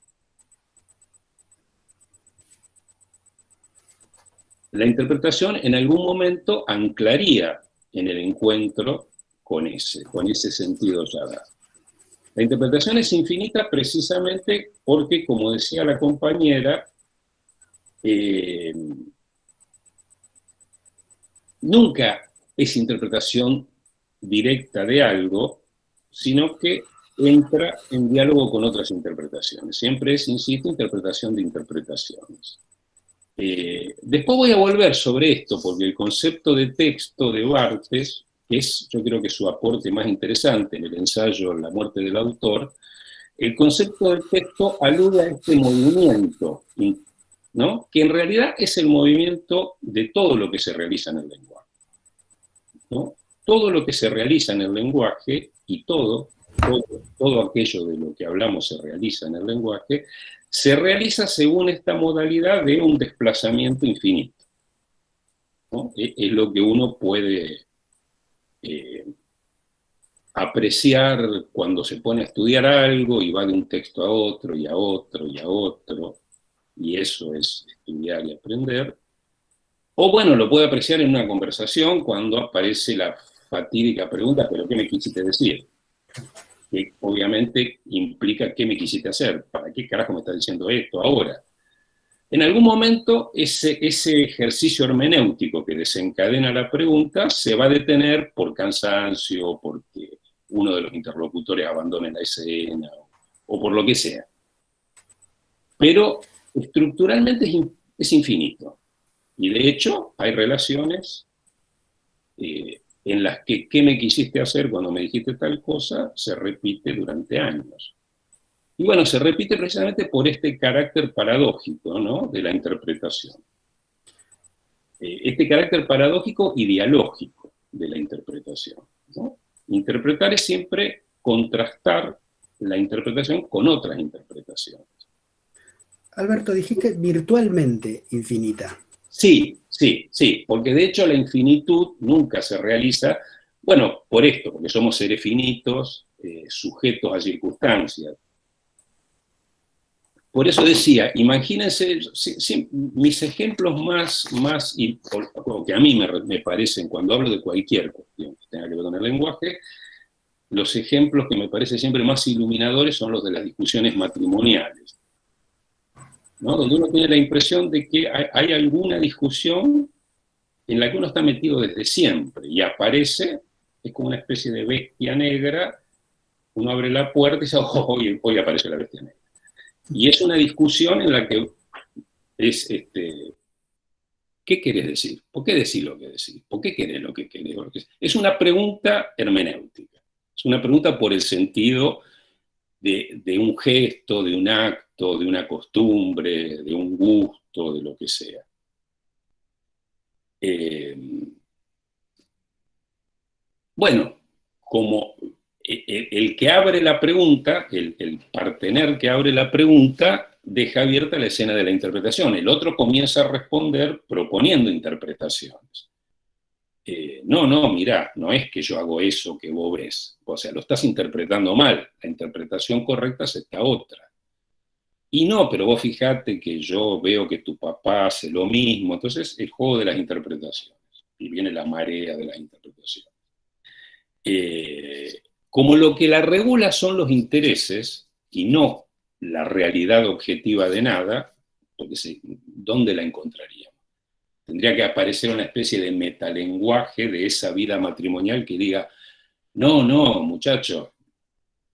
la interpretación en algún momento anclaría en el encuentro con ese sentido ya dado. La interpretación es infinita precisamente porque, como decía la compañera, nunca es interpretación directa de algo, sino que entra en diálogo con otras interpretaciones. Siempre es, insisto, interpretación de interpretaciones. Después voy a volver sobre esto, porque el concepto de texto de Barthes, que es, yo creo que su aporte más interesante en el ensayo La muerte del autor, el concepto de texto alude a este movimiento, ¿no? Que en realidad es el movimiento de todo lo que se realiza en el lenguaje, ¿no? Todo lo que se realiza en el lenguaje y todo aquello de lo que hablamos se realiza en el lenguaje, se realiza según esta modalidad de un desplazamiento infinito, ¿no? Es lo que uno puede apreciar cuando se pone a estudiar algo y va de un texto a otro y a otro y a otro, y eso es estudiar y aprender. O bueno, lo puede apreciar en una conversación cuando aparece la fatídica pregunta, ¿pero qué me quisiste decir? Que obviamente implica qué me quisiste hacer, ¿para qué carajo me estás diciendo esto ahora? En algún momento ese ejercicio hermenéutico que desencadena la pregunta se va a detener por cansancio, porque uno de los interlocutores abandone la escena, o por lo que sea. Pero estructuralmente es infinito. Y de hecho hay relaciones en las que qué me quisiste hacer cuando me dijiste tal cosa se repite durante años. Y bueno, se repite precisamente por este carácter paradójico, ¿no?, de la interpretación. Este carácter paradójico y dialógico de la interpretación, ¿no? Interpretar es siempre contrastar la interpretación con otras interpretaciones. Alberto, dijiste virtualmente infinita. Sí, porque de hecho la infinitud nunca se realiza, bueno, por esto, porque somos seres finitos, sujetos a circunstancias. Por eso decía, imagínense, mis ejemplos más que a mí me parecen, cuando hablo de cualquier cuestión que tenga que ver con el lenguaje, los ejemplos que me parecen siempre más iluminadores son los de las discusiones matrimoniales, ¿no? Donde uno tiene la impresión de que hay alguna discusión en la que uno está metido desde siempre y aparece, es como una especie de bestia negra, uno abre la puerta y dice, hoy aparece la bestia negra. Y es una discusión en la que es, ¿qué querés decir? ¿Por qué decís lo que decís? ¿Por qué querés lo que querés? Es una pregunta hermenéutica, es una pregunta por el sentido de un gesto, de un acto, de una costumbre, de un gusto, de lo que sea. Bueno, como el que abre la pregunta, el partener que abre la pregunta, deja abierta la escena de la interpretación. El otro comienza a responder proponiendo interpretaciones. No, mirá, no es que yo hago eso que vos ves. O sea, lo estás interpretando mal. La interpretación correcta es esta otra. Y no, pero vos fijate que yo veo que tu papá hace lo mismo. Entonces, el juego de las interpretaciones. Y viene la marea de las interpretaciones. Como lo que la regula son los intereses y no la realidad objetiva de nada, porque ¿dónde la encontraríamos? Tendría que aparecer una especie de metalenguaje de esa vida matrimonial que diga, no, muchachos,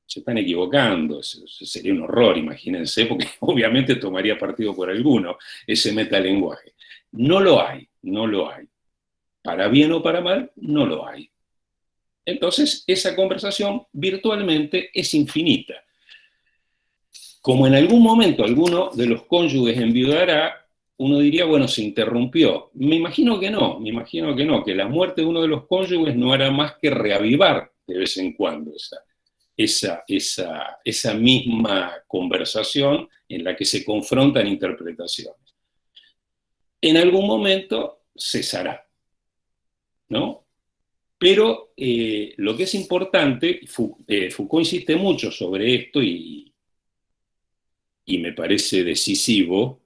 se están equivocando, sería un horror, imagínense, porque obviamente tomaría partido por alguno ese metalenguaje. No lo hay. Para bien o para mal, no lo hay. Entonces, esa conversación virtualmente es infinita. Como en algún momento alguno de los cónyuges enviudará, uno diría, bueno, se interrumpió. Me imagino que no, que la muerte de uno de los cónyuges no hará más que reavivar de vez en cuando esa misma conversación en la que se confrontan interpretaciones. En algún momento cesará, ¿no? Pero lo que es importante, Foucault insiste mucho sobre esto y me parece decisivo,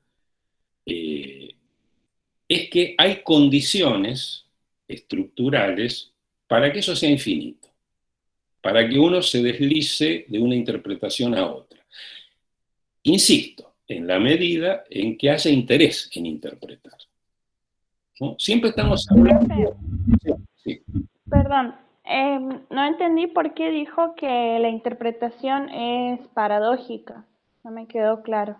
es que hay condiciones estructurales para que eso sea infinito, para que uno se deslice de una interpretación a otra. Insisto, en la medida en que haya interés en interpretar, ¿no? Siempre estamos hablando... Sí. Perdón, no entendí por qué dijo que la interpretación es paradójica. No me quedó claro.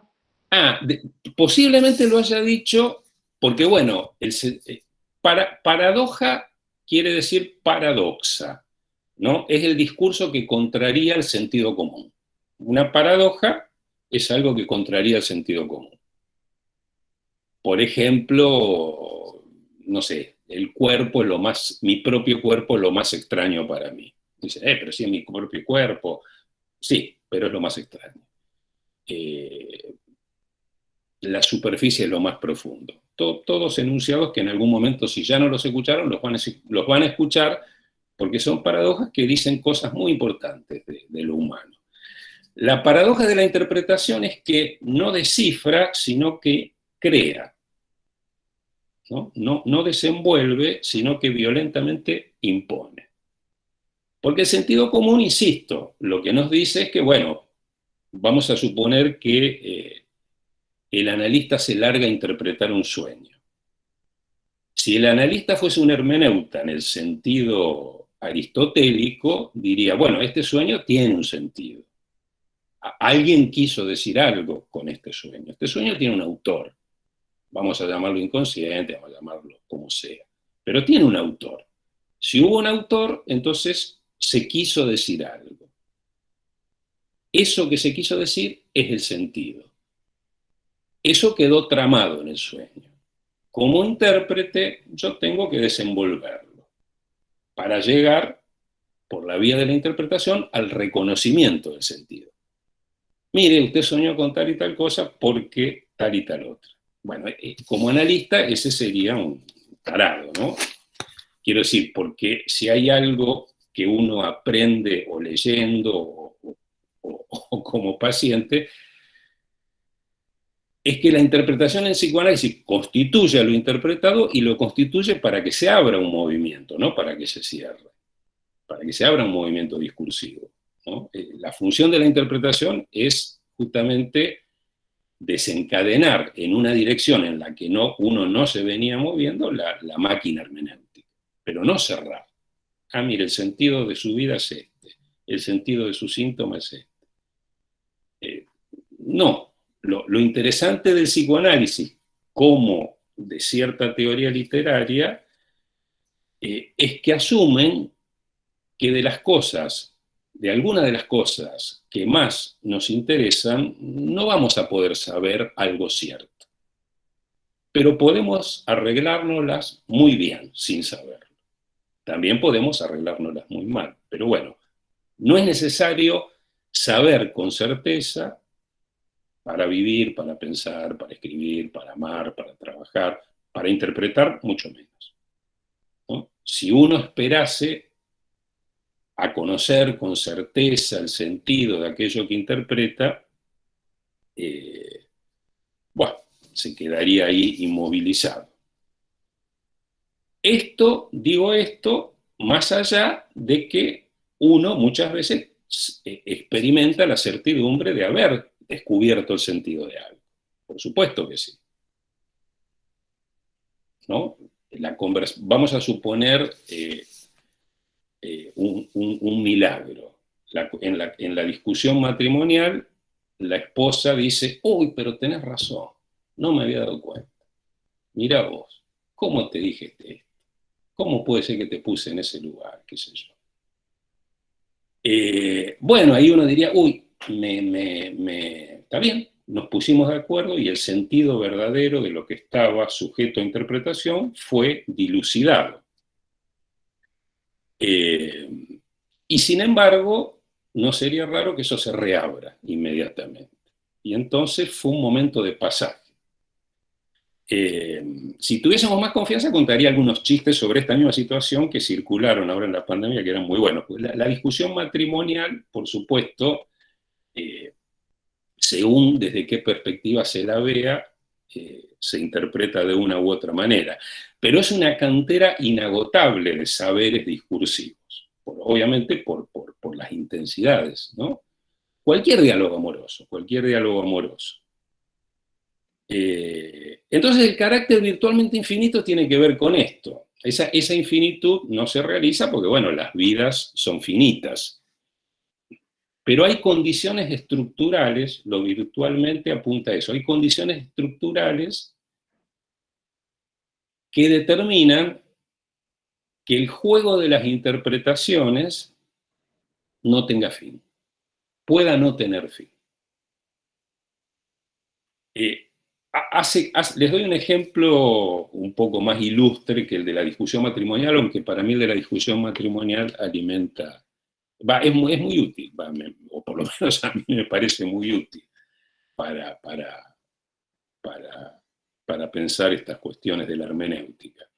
Posiblemente lo haya dicho porque, bueno, paradoja quiere decir paradoxa, ¿no? Es el discurso que contraría el sentido común. Una paradoja es algo que contraría el sentido común. Por ejemplo, no sé, mi propio cuerpo es lo más extraño para mí. Dice, pero sí es mi propio cuerpo. Sí, pero es lo más extraño. La superficie es lo más profundo. Todos enunciados que en algún momento, si ya no los escucharon, los van a escuchar porque son paradojas que dicen cosas muy importantes de lo humano. La paradoja de la interpretación es que no descifra, sino que crea. No desenvuelve, sino que violentamente impone. Porque el sentido común, insisto, lo que nos dice es que, bueno, vamos a suponer que el analista se larga a interpretar un sueño. Si el analista fuese un hermeneuta en el sentido aristotélico, diría, bueno, este sueño tiene un sentido. Alguien quiso decir algo con este sueño. Este sueño tiene un autor. Vamos a llamarlo inconsciente, vamos a llamarlo como sea. Pero tiene un autor. Si hubo un autor, entonces se quiso decir algo. Eso que se quiso decir es el sentido. Eso quedó tramado en el sueño. Como intérprete, yo tengo que desenvolverlo para llegar, por la vía de la interpretación, al reconocimiento del sentido. Mire, usted soñó con tal y tal cosa porque tal y tal otra. Bueno, como analista, ese sería un tarado, ¿no? Quiero decir, porque si hay algo que uno aprende o leyendo o como paciente, es que la interpretación en psicoanálisis constituye a lo interpretado y lo constituye para que se abra un movimiento, no para que se cierre, para que se abra un movimiento discursivo, ¿no? La función de la interpretación es justamente desencadenar en una dirección en la que uno no se venía moviendo la máquina hermenéutica, pero no cerrar. Ah, mire, el sentido de su vida es este, el sentido de su síntoma es este. No. Lo interesante del psicoanálisis, como de cierta teoría literaria, es que asumen que de algunas de las cosas que más nos interesan, no vamos a poder saber algo cierto. Pero podemos arreglárnoslas muy bien sin saberlo. También podemos arreglárnoslas muy mal. Pero bueno, no es necesario saber con certeza para vivir, para pensar, para escribir, para amar, para trabajar, para interpretar, mucho menos, ¿no? Si uno esperase a conocer con certeza el sentido de aquello que interpreta, bueno, se quedaría ahí inmovilizado. Digo esto, más allá de que uno muchas veces experimenta la certidumbre de haber descubierto el sentido de algo. Por supuesto que sí. ¿No? Vamos a suponer un milagro. En la discusión matrimonial, la esposa dice, uy, pero tenés razón, no me había dado cuenta. Mira vos, ¿cómo te dije esto? ¿Cómo puede ser que te puse en ese lugar? ¿Qué sé yo? Bueno, ahí uno diría, uy, está bien, nos pusimos de acuerdo y el sentido verdadero de lo que estaba sujeto a interpretación fue dilucidado. Y sin embargo, no sería raro que eso se reabra inmediatamente. Y entonces fue un momento de pasaje. Si tuviésemos más confianza, contaría algunos chistes sobre esta misma situación que circularon ahora en la pandemia, que eran muy buenos. Pues la discusión matrimonial, por supuesto, según desde qué perspectiva se la vea, se interpreta de una u otra manera. Pero es una cantera inagotable de saberes discursivos, obviamente por las intensidades, ¿no? Cualquier diálogo amoroso. Entonces el carácter virtualmente infinito tiene que ver con esto. Esa infinitud no se realiza porque, bueno, las vidas son finitas. Pero hay condiciones estructurales, lo virtualmente apunta a eso, hay condiciones estructurales que determinan que el juego de las interpretaciones no tenga fin, pueda no tener fin. Les doy un ejemplo un poco más ilustre que el de la discusión matrimonial, aunque para mí el de la discusión matrimonial alimenta, es muy útil, o por lo menos a mí me parece muy útil para pensar estas cuestiones de la hermenéutica.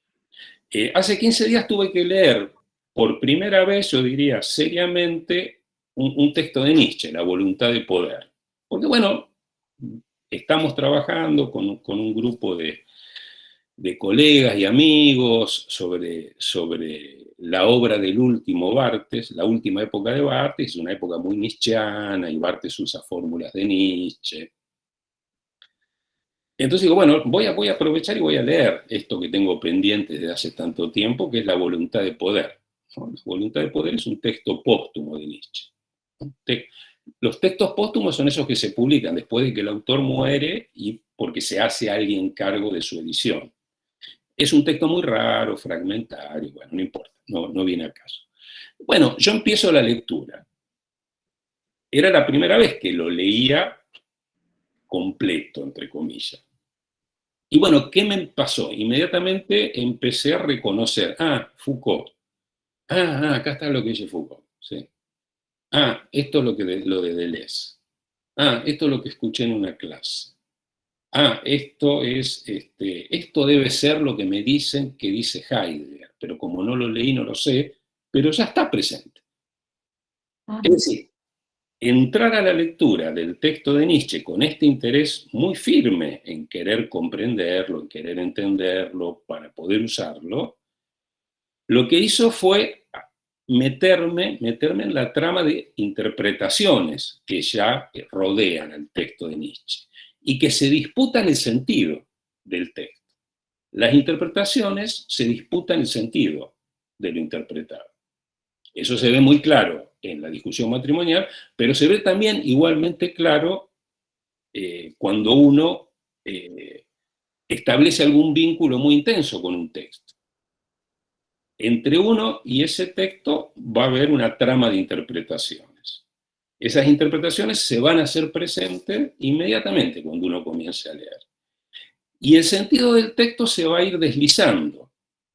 Hace 15 días tuve que leer por primera vez, yo diría seriamente, un texto de Nietzsche, La voluntad de poder. Porque bueno, estamos trabajando con un grupo de colegas y amigos sobre la obra del último Barthes, la última época de Barthes, es una época muy nietzscheana, y Barthes usa fórmulas de Nietzsche. Entonces digo, bueno, voy a aprovechar y voy a leer esto que tengo pendiente desde hace tanto tiempo, que es La voluntad de poder, ¿no? La voluntad de poder es un texto póstumo de Nietzsche. Los textos póstumos son esos que se publican después de que el autor muere y porque se hace alguien cargo de su edición. Es un texto muy raro, fragmentario, bueno, no importa, no viene al caso. Bueno, yo empiezo la lectura. Era la primera vez que lo leía completo, entre comillas. Y bueno, ¿qué me pasó? Inmediatamente empecé a reconocer, Foucault. Acá está lo que dice Foucault. ¿Sí? Esto es lo de Deleuze. Esto es lo que escuché en una clase. Esto debe ser lo que me dicen que dice Heidegger, pero como no lo leí, no lo sé, pero ya está presente. Es decir, entrar a la lectura del texto de Nietzsche con este interés muy firme en querer comprenderlo, en querer entenderlo, para poder usarlo, lo que hizo fue meterme en la trama de interpretaciones que ya rodean al texto de Nietzsche y que se disputan el sentido del texto. Las interpretaciones se disputan el sentido de lo interpretado. Eso se ve muy claro en la discusión matrimonial, pero se ve también igualmente claro cuando uno establece algún vínculo muy intenso con un texto. Entre uno y ese texto va a haber una trama de interpretaciones. Esas interpretaciones se van a hacer presentes inmediatamente cuando uno comience a leer. Y el sentido del texto se va a ir deslizando.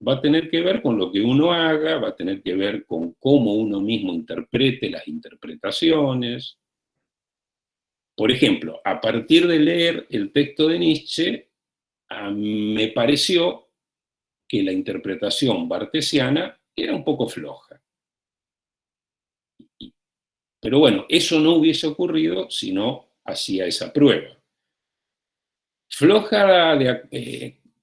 Va a tener que ver con lo que uno haga, va a tener que ver con cómo uno mismo interprete las interpretaciones. Por ejemplo, a partir de leer el texto de Nietzsche, me pareció que la interpretación barthesiana era un poco floja. Pero bueno, eso no hubiese ocurrido si no hacía esa prueba. Floja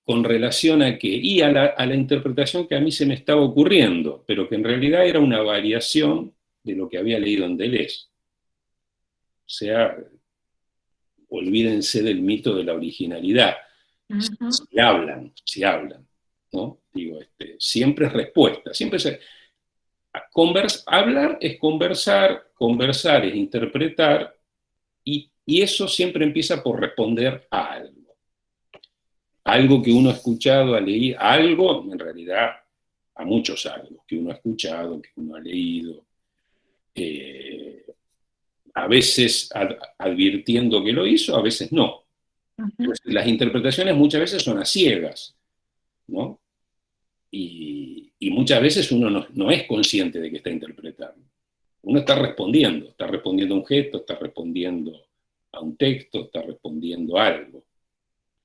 con relación a qué, y a la interpretación que a mí se me estaba ocurriendo, pero que en realidad era una variación de lo que había leído en Deleuze. O sea, olvídense del mito de la originalidad. Si hablan, ¿no? Digo, siempre es respuesta, siempre es... hablar es conversar es interpretar, y eso siempre empieza por responder a algo. Algo que uno ha escuchado, ha leído, algo, en realidad, a muchos algo que uno ha escuchado, que uno ha leído, a veces advirtiendo que lo hizo, a veces no. Entonces, las interpretaciones muchas veces son a ciegas, ¿no? Y muchas veces uno no es consciente de que está interpretando. Uno está respondiendo a un gesto, está respondiendo a un texto, está respondiendo a algo.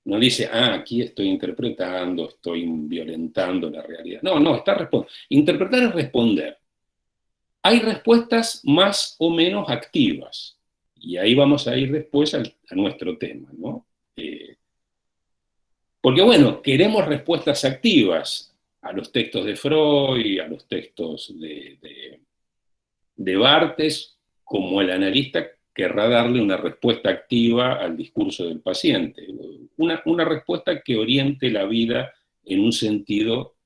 No dice, aquí estoy interpretando, estoy violentando la realidad. No, está respondiendo. Interpretar es responder. Hay respuestas más o menos activas, y ahí vamos a ir después a nuestro tema, ¿no? Porque bueno, queremos respuestas activas a los textos de Freud, a los textos de Barthes, como el analista querrá darle una respuesta activa al discurso del paciente, una respuesta que oriente la vida en un sentido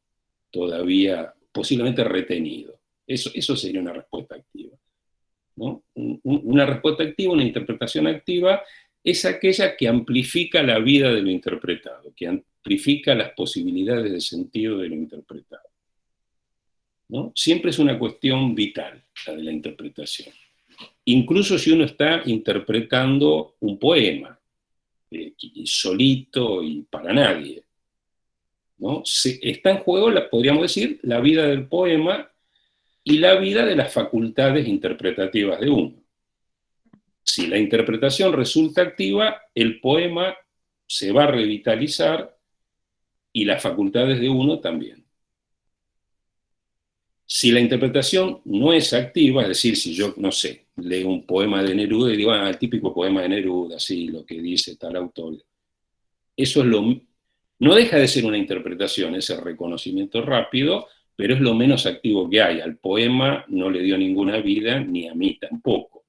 todavía posiblemente retenido. Eso sería una respuesta activa, ¿no? Una respuesta activa, una interpretación activa, es aquella que amplifica la vida de lo interpretado, que amplifica las posibilidades de sentido de lo interpretado, ¿no? Siempre es una cuestión vital, la de la interpretación. Incluso si uno está interpretando un poema, solito y para nadie, ¿no? Está en juego, podríamos decir, la vida del poema y la vida de las facultades interpretativas de uno. Si la interpretación resulta activa, el poema se va a revitalizar y las facultades de uno también. Si la interpretación no es activa, es decir, si yo, no sé, leo un poema de Neruda y digo, el típico poema de Neruda, así, lo que dice tal autor, eso es no deja de ser una interpretación, ese reconocimiento rápido, pero es lo menos activo que hay. Al poema no le dio ninguna vida, ni a mí tampoco.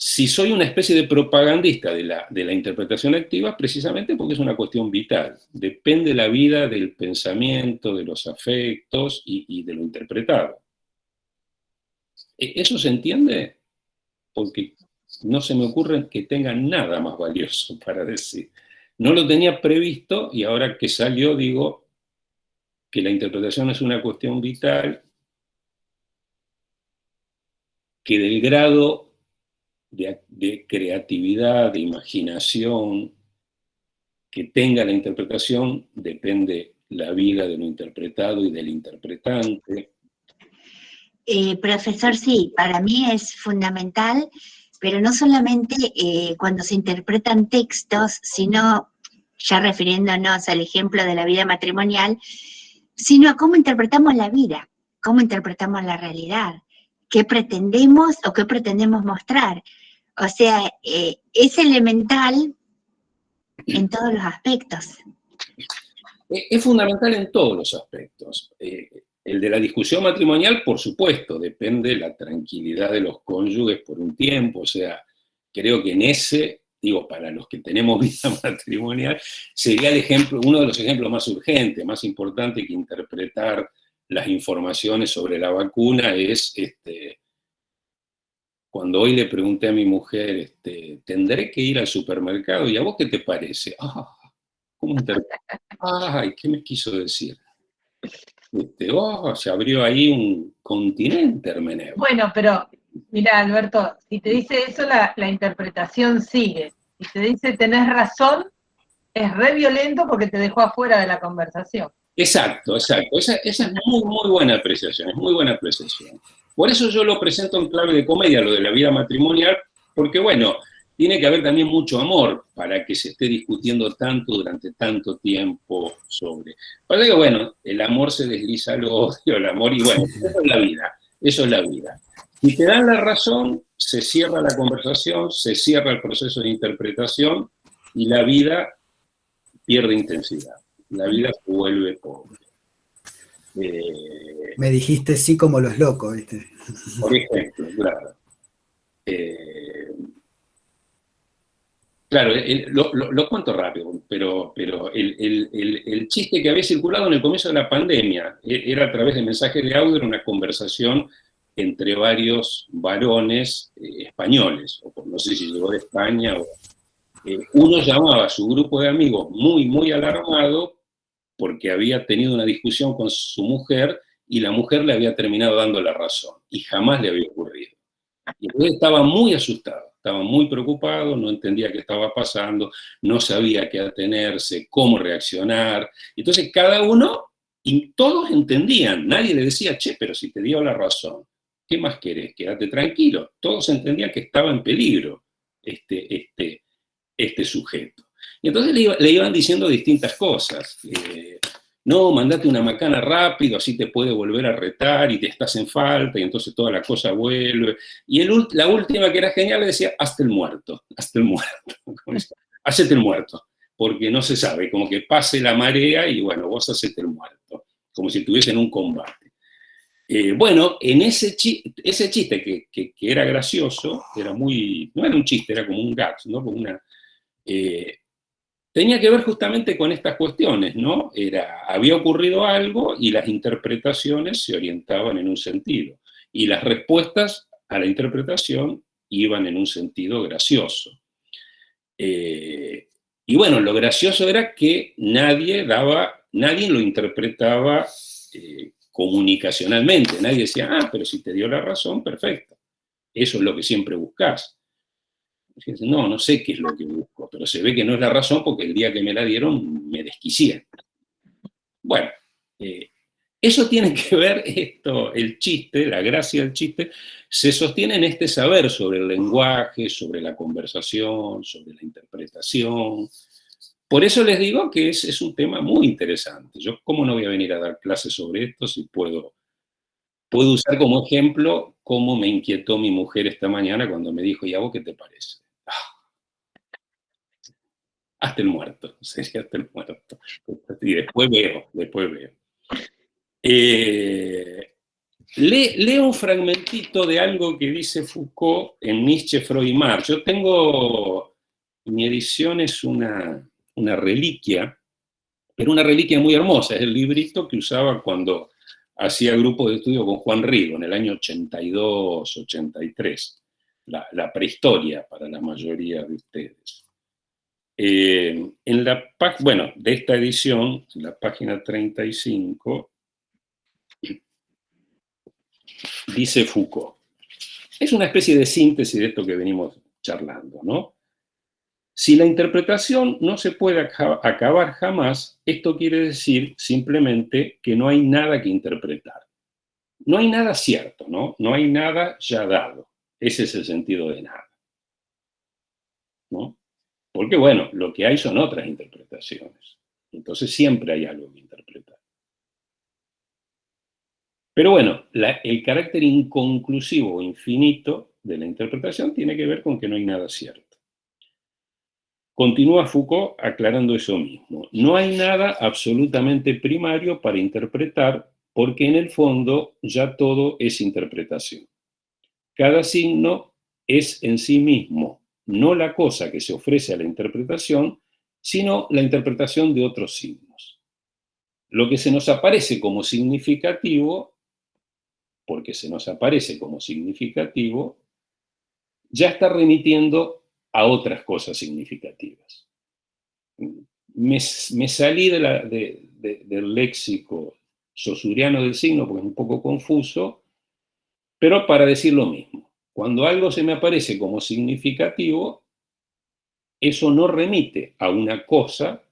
Si soy una especie de propagandista de la interpretación activa, precisamente porque es una cuestión vital. Depende la vida del pensamiento, de los afectos y de lo interpretado. ¿Eso se entiende? Porque no se me ocurre que tenga nada más valioso para decir. No lo tenía previsto y ahora que salió digo que la interpretación es una cuestión vital, que del grado de creatividad, de imaginación que tenga la interpretación, depende la vida de lo interpretado y del interpretante. Profesor, sí, para mí es fundamental, pero no solamente cuando se interpretan textos, sino, ya refiriéndonos al ejemplo de la vida matrimonial, sino a cómo interpretamos la vida, cómo interpretamos la realidad, qué pretendemos o qué pretendemos mostrar. O sea, es elemental en todos los aspectos. Es fundamental en todos los aspectos. El de la discusión matrimonial, por supuesto, depende de la tranquilidad de los cónyuges por un tiempo. O sea, creo que en ese, digo, para los que tenemos vida matrimonial, sería el ejemplo, uno de los ejemplos más urgentes, más importantes que interpretar las informaciones sobre la vacuna es cuando hoy le pregunté a mi mujer, ¿tendré que ir al supermercado? ¿Y a vos qué te parece? ¿Cómo interpretas? Ay, ¿qué me quiso decir? Se abrió ahí un continente, hermeneu. Bueno, pero mira, Alberto, si te dice eso, la interpretación sigue. Si te dice tenés razón, es re violento porque te dejó afuera de la conversación. Exacto. Esa es muy, muy buena apreciación, es muy buena apreciación. Por eso yo lo presento en clave de comedia, lo de la vida matrimonial, porque bueno, tiene que haber también mucho amor para que se esté discutiendo tanto durante tanto tiempo sobre. Pasa que bueno, el amor se desliza al odio, el amor, y bueno, eso es la vida. Si te dan la razón, se cierra la conversación, se cierra el proceso de interpretación y la vida pierde intensidad. La vida se vuelve pobre. Me dijiste sí como los locos, ¿viste? Por ejemplo, claro. Claro, lo cuento rápido, pero el chiste que había circulado en el comienzo de la pandemia era a través de mensajes de audio, era una conversación entre varios varones españoles, o no sé si llegó de España, uno llamaba a su grupo de amigos muy, muy alarmado porque había tenido una discusión con su mujer y la mujer le había terminado dando la razón, y jamás le había ocurrido. Y entonces estaba muy asustado, estaba muy preocupado, no entendía qué estaba pasando, no sabía qué atenerse, cómo reaccionar. Entonces cada uno, y todos entendían, nadie le decía, che, pero si te dio la razón, ¿qué más querés? Quédate tranquilo. Todos entendían que estaba en peligro este sujeto. Y entonces le iban diciendo distintas cosas. No, mandate una macana rápido, así te puede volver a retar y te estás en falta, y entonces toda la cosa vuelve. Y la última, que era genial, le decía, hazte el muerto, hacete el muerto, porque no se sabe, como que pase la marea y bueno, vos hacete el muerto, como si estuviesen en un combate. Bueno, en ese chiste que era gracioso, no era un chiste, era como un gag, ¿no? Como tenía que ver justamente con estas cuestiones, ¿no? Había ocurrido algo y las interpretaciones se orientaban en un sentido, y las respuestas a la interpretación iban en un sentido gracioso. Y bueno, lo gracioso era que nadie lo interpretaba comunicacionalmente, nadie decía, pero si te dio la razón, perfecto. Eso es lo que siempre buscás. No sé qué es lo que busco, pero se ve que no es la razón porque el día que me la dieron me desquicié. Bueno, eso tiene que ver, el chiste, la gracia del chiste, se sostiene en este saber sobre el lenguaje, sobre la conversación, sobre la interpretación, por eso les digo que es un tema muy interesante. Yo, ¿cómo no voy a venir a dar clases sobre esto si puedo usar como ejemplo cómo me inquietó mi mujer esta mañana cuando me dijo, ¿y a vos qué te parece? Hasta el muerto, sería hasta el muerto. Y después veo. Leo un fragmentito de algo que dice Foucault en Nietzsche, Freud y Marx. Yo tengo, mi edición es una reliquia, pero una reliquia muy hermosa. Es el librito que usaba cuando hacía grupo de estudio con Juan Rigo en el año 82, 83. La prehistoria para la mayoría de ustedes. Bueno, de esta edición, en la página 35, dice Foucault. Es una especie de síntesis de esto que venimos charlando, ¿no? Si la interpretación no se puede acabar jamás, esto quiere decir simplemente que no hay nada que interpretar. No hay nada cierto, ¿no? No hay nada ya dado. Ese es el sentido de nada, ¿no? Porque, bueno, lo que hay son otras interpretaciones. Entonces siempre hay algo que interpretar. Pero bueno, el carácter inconclusivo o infinito de la interpretación tiene que ver con que no hay nada cierto. Continúa Foucault aclarando eso mismo. No hay nada absolutamente primario para interpretar porque en el fondo ya todo es interpretación. Cada signo es en sí mismo, no la cosa que se ofrece a la interpretación, sino la interpretación de otros signos. Lo que se nos aparece como significativo, porque se nos aparece como significativo, ya está remitiendo a otras cosas significativas. Me salí del léxico saussuriano del signo porque es un poco confuso, pero para decir lo mismo. Cuando algo se me aparece como significativo, eso no remite a una cosa,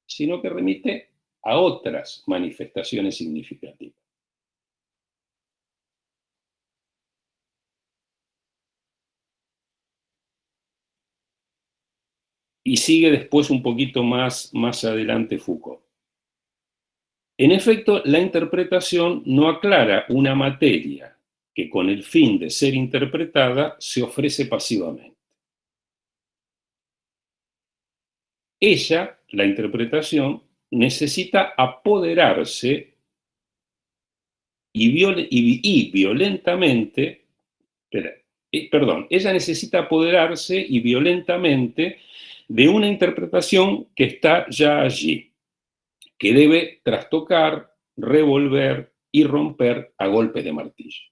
sino que remite a otras manifestaciones significativas. Y sigue después un poquito más adelante Foucault. En efecto, la interpretación no aclara una materia que con el fin de ser interpretada se ofrece pasivamente. Ella, la interpretación, necesita apoderarse ella necesita apoderarse y violentamente de una interpretación que está ya allí, que debe trastocar, revolver y romper a golpes de martillo.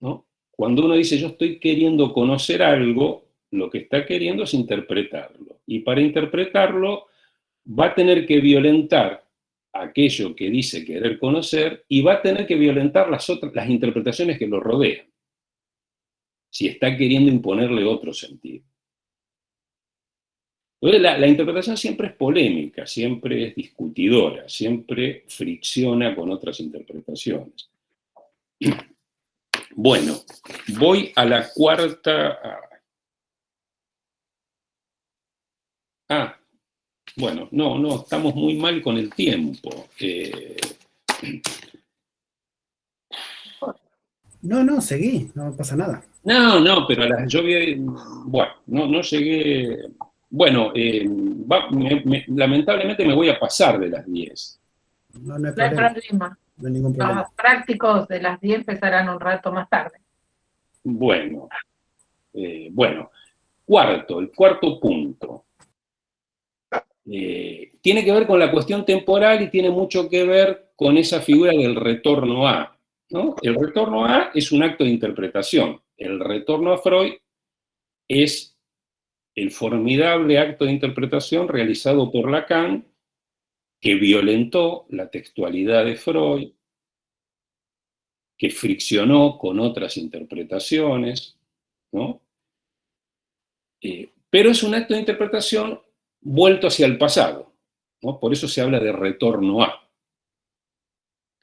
¿No? Cuando uno dice yo estoy queriendo conocer algo, lo que está queriendo es interpretarlo. Y para interpretarlo va a tener que violentar aquello que dice querer conocer y va a tener que violentar las interpretaciones que lo rodean, si está queriendo imponerle otro sentido. Entonces, la interpretación siempre es polémica, siempre es discutidora, siempre fricciona con otras interpretaciones. Bueno, voy a la cuarta. Bueno, no, estamos muy mal con el tiempo. No, seguí, no pasa nada. No, pero yo vi, bueno, no llegué. Bueno, lamentablemente me voy a pasar de las 10. No hay No hay problema. problema. No hay ningún problema. Los prácticos de las 10 empezarán un rato más tarde. Bueno, el cuarto punto. Tiene que ver con la cuestión temporal y tiene mucho que ver con esa figura del retorno a, ¿no? El retorno a es un acto de interpretación. El retorno a Freud es el formidable acto de interpretación realizado por Lacan, que violentó la textualidad de Freud, que friccionó con otras interpretaciones, ¿no? Pero es un acto de interpretación vuelto hacia el pasado, ¿no? Por eso se habla de retorno a.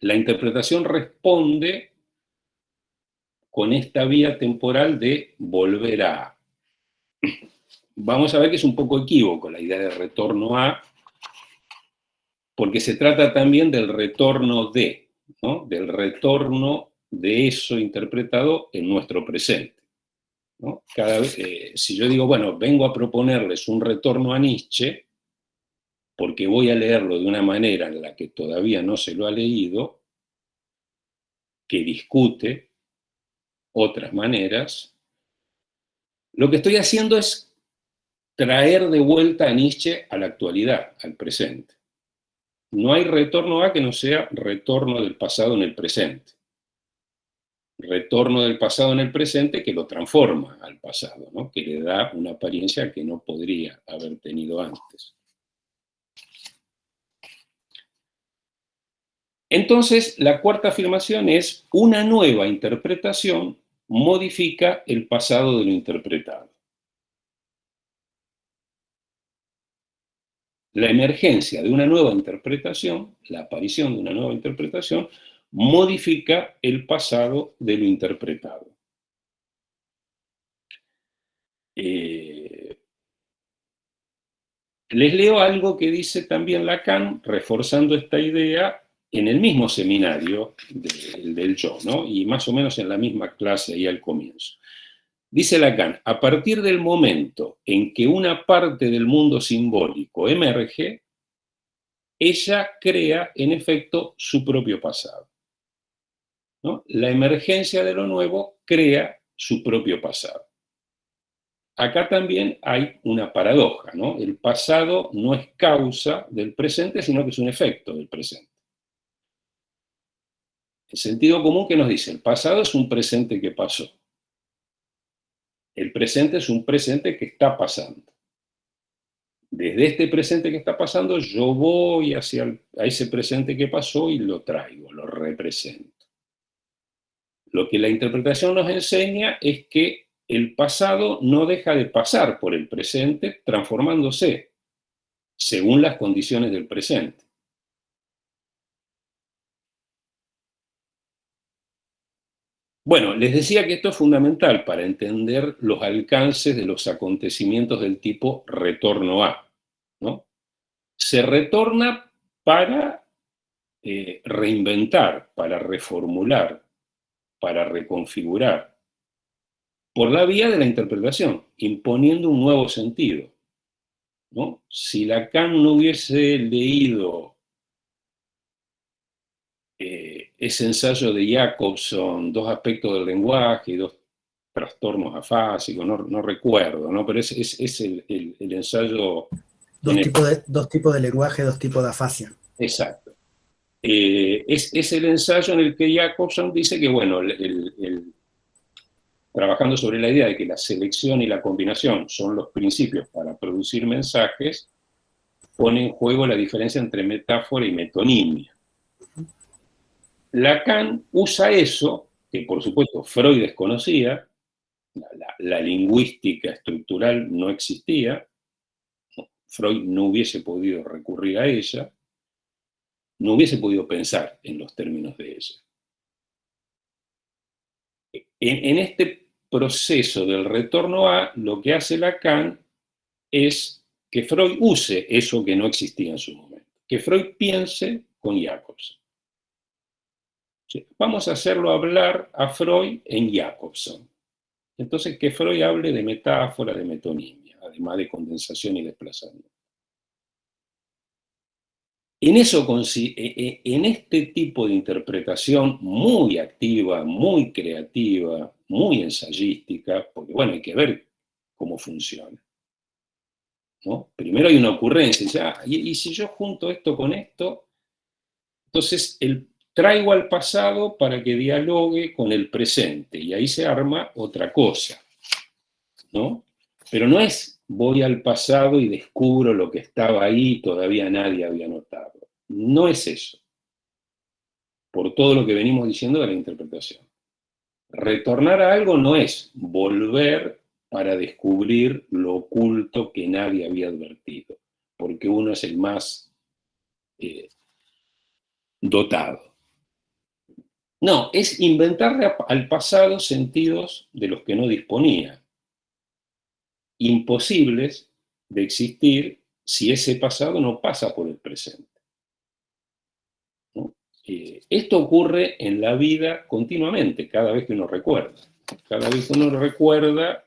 La interpretación responde con esta vía temporal de volver a. vamos a ver que es un poco equívoco la idea de retorno a, porque se trata también del retorno de, ¿no? Del retorno de eso interpretado en nuestro presente, ¿no? Cada vez, si yo digo, bueno, vengo a proponerles un retorno a Nietzsche, porque voy a leerlo de una manera en la que todavía no se lo ha leído, que discute otras maneras, lo que estoy haciendo es traer de vuelta a Nietzsche a la actualidad, al presente. No hay retorno a que no sea retorno del pasado en el presente. Retorno del pasado en el presente que lo transforma al pasado, ¿no? Que le da una apariencia que no podría haber tenido antes. Entonces, la cuarta afirmación es: una nueva interpretación modifica el pasado de lo interpretado. La emergencia de una nueva interpretación, la aparición de una nueva interpretación, modifica el pasado de lo interpretado. Les leo algo que dice también Lacan, reforzando esta idea en el mismo seminario del yo, ¿no? Y más o menos en la misma clase ahí al comienzo. Dice Lacan: a partir del momento en que una parte del mundo simbólico emerge, ella crea, en efecto, su propio pasado, ¿no? La emergencia de lo nuevo crea su propio pasado. Acá también hay una paradoja, ¿no? El pasado no es causa del presente, sino que es un efecto del presente. El sentido común que nos dice: el pasado es un presente que pasó. El presente es un presente que está pasando. Desde este presente que está pasando, yo voy a ese presente que pasó y lo traigo, lo represento. Lo que la interpretación nos enseña es que el pasado no deja de pasar por el presente, transformándose según las condiciones del presente. Bueno, les decía que esto es fundamental para entender los alcances de los acontecimientos del tipo retorno a, ¿no? Se retorna para reinventar, para reformular, para reconfigurar, por la vía de la interpretación, imponiendo un nuevo sentido, ¿no? Si Lacan no hubiese leído ese ensayo de Jacobson, Dos aspectos del lenguaje y dos trastornos afásicos, no recuerdo, ¿no? Pero es el ensayo... Dos tipos de lenguaje, dos tipos de afasia. Exacto. Es el ensayo en el que Jacobson dice que, bueno, trabajando sobre la idea de que la selección y la combinación son los principios para producir mensajes, pone en juego la diferencia entre metáfora y metonimia. Lacan usa eso, que por supuesto Freud desconocía, la lingüística estructural no existía, Freud no hubiese podido recurrir a ella, no hubiese podido pensar en los términos de ella. En este proceso del retorno a, lo que hace Lacan es que Freud use eso que no existía en su momento, que Freud piense con Jacobson. Vamos a hacerlo hablar a Freud en Jacobson. Entonces, que Freud hable de metáfora, de metonimia, además de condensación y desplazamiento. En este tipo de interpretación muy activa, muy creativa, muy ensayística, porque bueno, hay que ver cómo funciona, ¿no? Primero hay una ocurrencia, y si yo junto esto con esto, entonces traigo al pasado para que dialogue con el presente, y ahí se arma otra cosa, ¿no? Pero no es voy al pasado y descubro lo que estaba ahí y todavía nadie había notado. No es eso, por todo lo que venimos diciendo de la interpretación. Retornar a algo no es volver para descubrir lo oculto que nadie había advertido, porque uno es el más dotado. No, es inventarle al pasado sentidos de los que no disponía. imposibles de existir si ese pasado no pasa por el presente. ¿No? Esto ocurre en la vida continuamente, cada vez que uno recuerda. Cada vez que uno recuerda,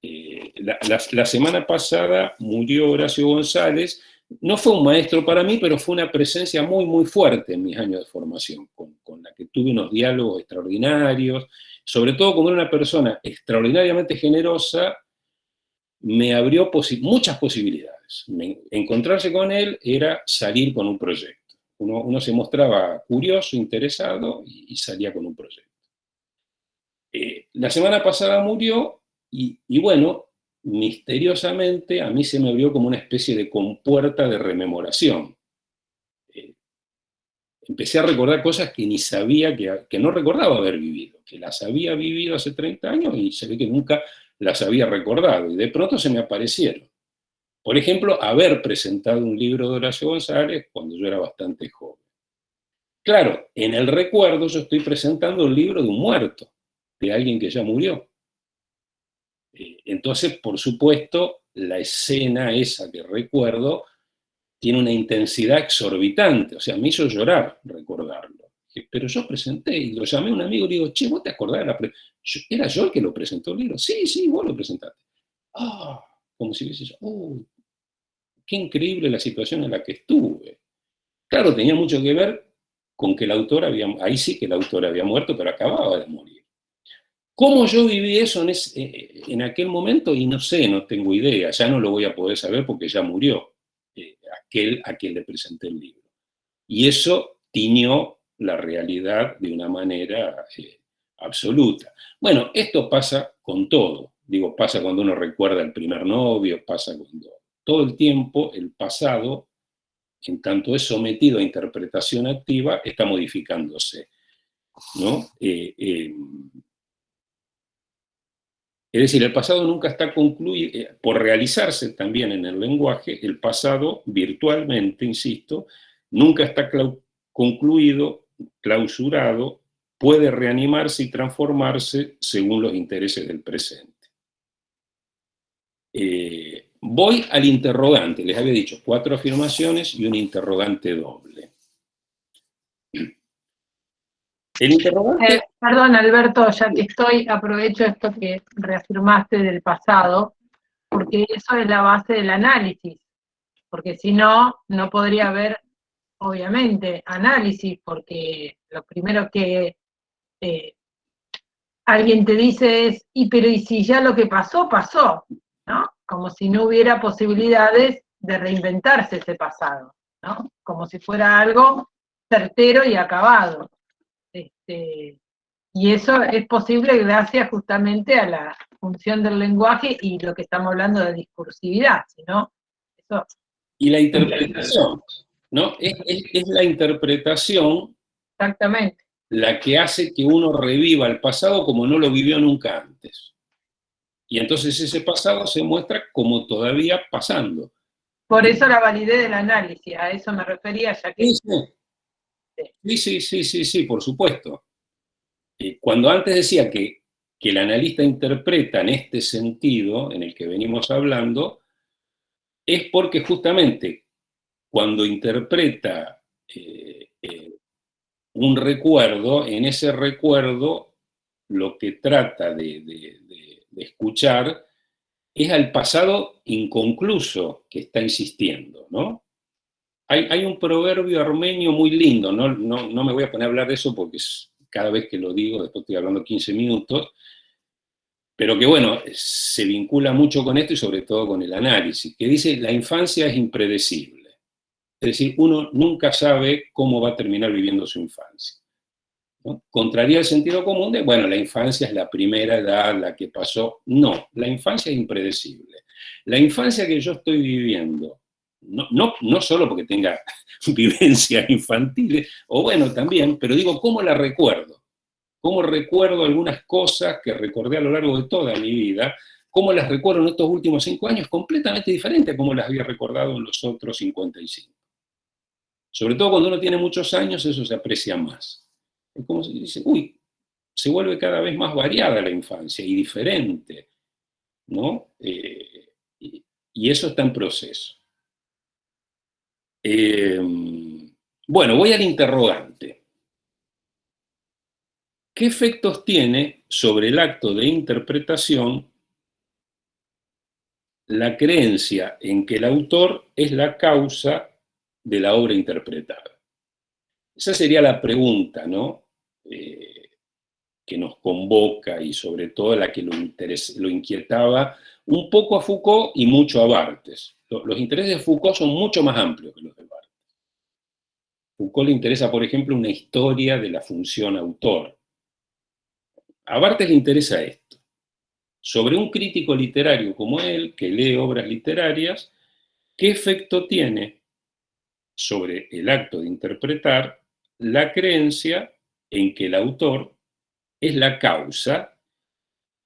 la semana pasada murió Horacio González. No fue un maestro para mí, pero fue una presencia muy, muy fuerte en mis años de formación, con la que tuve unos diálogos extraordinarios, sobre todo como era una persona extraordinariamente generosa, me abrió muchas posibilidades. Encontrarse con él era salir con un proyecto. Uno se mostraba curioso, interesado y salía con un proyecto. La semana pasada murió y bueno, misteriosamente a mí se me abrió como una especie de compuerta de rememoración. Empecé a recordar cosas que ni sabía, que no recordaba haber vivido, que las había vivido hace 30 años y se ve que nunca las había recordado, y de pronto se me aparecieron. Por ejemplo, haber presentado un libro de Horacio González cuando yo era bastante joven. Claro, en el recuerdo yo estoy presentando un libro de un muerto, de alguien que ya murió. Entonces, por supuesto, la escena esa que recuerdo tiene una intensidad exorbitante, o sea, me hizo llorar recordarlo. Pero yo presenté, y lo llamé a un amigo y le digo, che, ¿vos te acordás de la ¿Era yo el que lo presentó el libro? Sí, sí, vos lo presentaste. Ah, como si hubiese yo, qué increíble la situación en la que estuve. Claro, tenía mucho que ver con que el autor ahí sí que el autor había muerto, pero acababa de morir. ¿Cómo yo viví eso en aquel momento? Y no sé, no tengo idea, ya no lo voy a poder saber porque ya murió aquel a quien le presenté el libro. Y eso tiñó la realidad de una manera absoluta. Bueno, esto pasa con todo. Digo, pasa cuando uno recuerda el primer novio, pasa cuando todo el tiempo el pasado, en tanto es sometido a interpretación activa, está modificándose, ¿no? Es decir, el pasado nunca está concluido, por realizarse también en el lenguaje, el pasado virtualmente, insisto, nunca está concluido, clausurado, puede reanimarse y transformarse según los intereses del presente. Voy al interrogante, les había dicho 4 afirmaciones y un interrogante doble. El interrogante... Perdón, Alberto, ya que estoy, aprovecho esto que reafirmaste del pasado, porque eso es la base del análisis, porque si no, no podría haber, obviamente, análisis, porque lo primero que alguien te dice es, pero ¿y si ya lo que pasó, pasó? ¿No? Como si no hubiera posibilidades de reinventarse ese pasado, ¿no? Como si fuera algo certero y acabado. Y eso es posible gracias justamente a la función del lenguaje y lo que estamos hablando de discursividad, ¿no? Eso. Y la interpretación, ¿no? Es la interpretación. Exactamente. La que hace que uno reviva el pasado como no lo vivió nunca antes. Y entonces ese pasado se muestra como todavía pasando. Por eso la validez del análisis, a eso me refería, ya que... Sí, por supuesto. Cuando antes decía que el analista interpreta en este sentido, en el que venimos hablando, es porque justamente cuando interpreta un recuerdo, en ese recuerdo lo que trata de escuchar es al pasado inconcluso que está insistiendo, ¿no? Hay un proverbio armenio muy lindo, no me voy a poner a hablar de eso porque cada vez que lo digo, después estoy hablando 15 minutos, pero que bueno, se vincula mucho con esto y sobre todo con el análisis, que dice, la infancia es impredecible. Es decir, uno nunca sabe cómo va a terminar viviendo su infancia, ¿no? Contraría el sentido común de, bueno, la infancia es la primera edad, la que pasó. No, la infancia es impredecible. La infancia que yo estoy viviendo, no solo porque tenga vivencias infantiles, o bueno, también, pero digo, ¿cómo la recuerdo? ¿Cómo recuerdo algunas cosas que recordé a lo largo de toda mi vida? ¿Cómo las recuerdo en estos últimos 5 años? Completamente diferente a cómo las había recordado en los otros 55. Sobre todo cuando uno tiene muchos años, eso se aprecia más. Es como si dice, se vuelve cada vez más variada la infancia y diferente. ¿no? Y eso está en proceso. Bueno, voy al interrogante. ¿Qué efectos tiene sobre el acto de interpretación la creencia en que el autor es la causa de la obra interpretada? Esa sería la pregunta, ¿no? Que nos convoca y sobre todo la que lo inquietaba un poco a Foucault y mucho a Barthes. Los intereses de Foucault son mucho más amplios que los de Barthes. Foucault le interesa, por ejemplo, una historia de la función autor. A Barthes le interesa esto. Sobre un crítico literario como él, que lee obras literarias, ¿qué efecto tiene sobre el acto de interpretar la creencia en que el autor es la causa?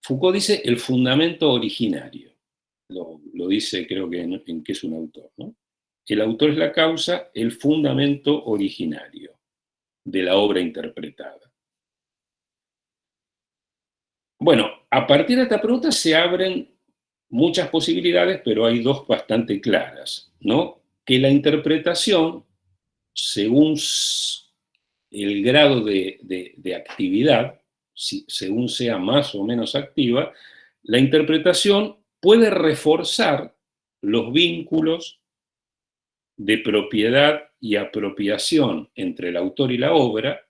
Foucault dice el fundamento originario. Lo dice, creo que en que es un autor, ¿no? El autor es la causa, el fundamento originario de la obra interpretada. Bueno, a partir de esta pregunta se abren muchas posibilidades, pero hay dos bastante claras, ¿no? Que la interpretación, según el grado de actividad, según sea más o menos activa, la interpretación puede reforzar los vínculos de propiedad y apropiación entre el autor y la obra,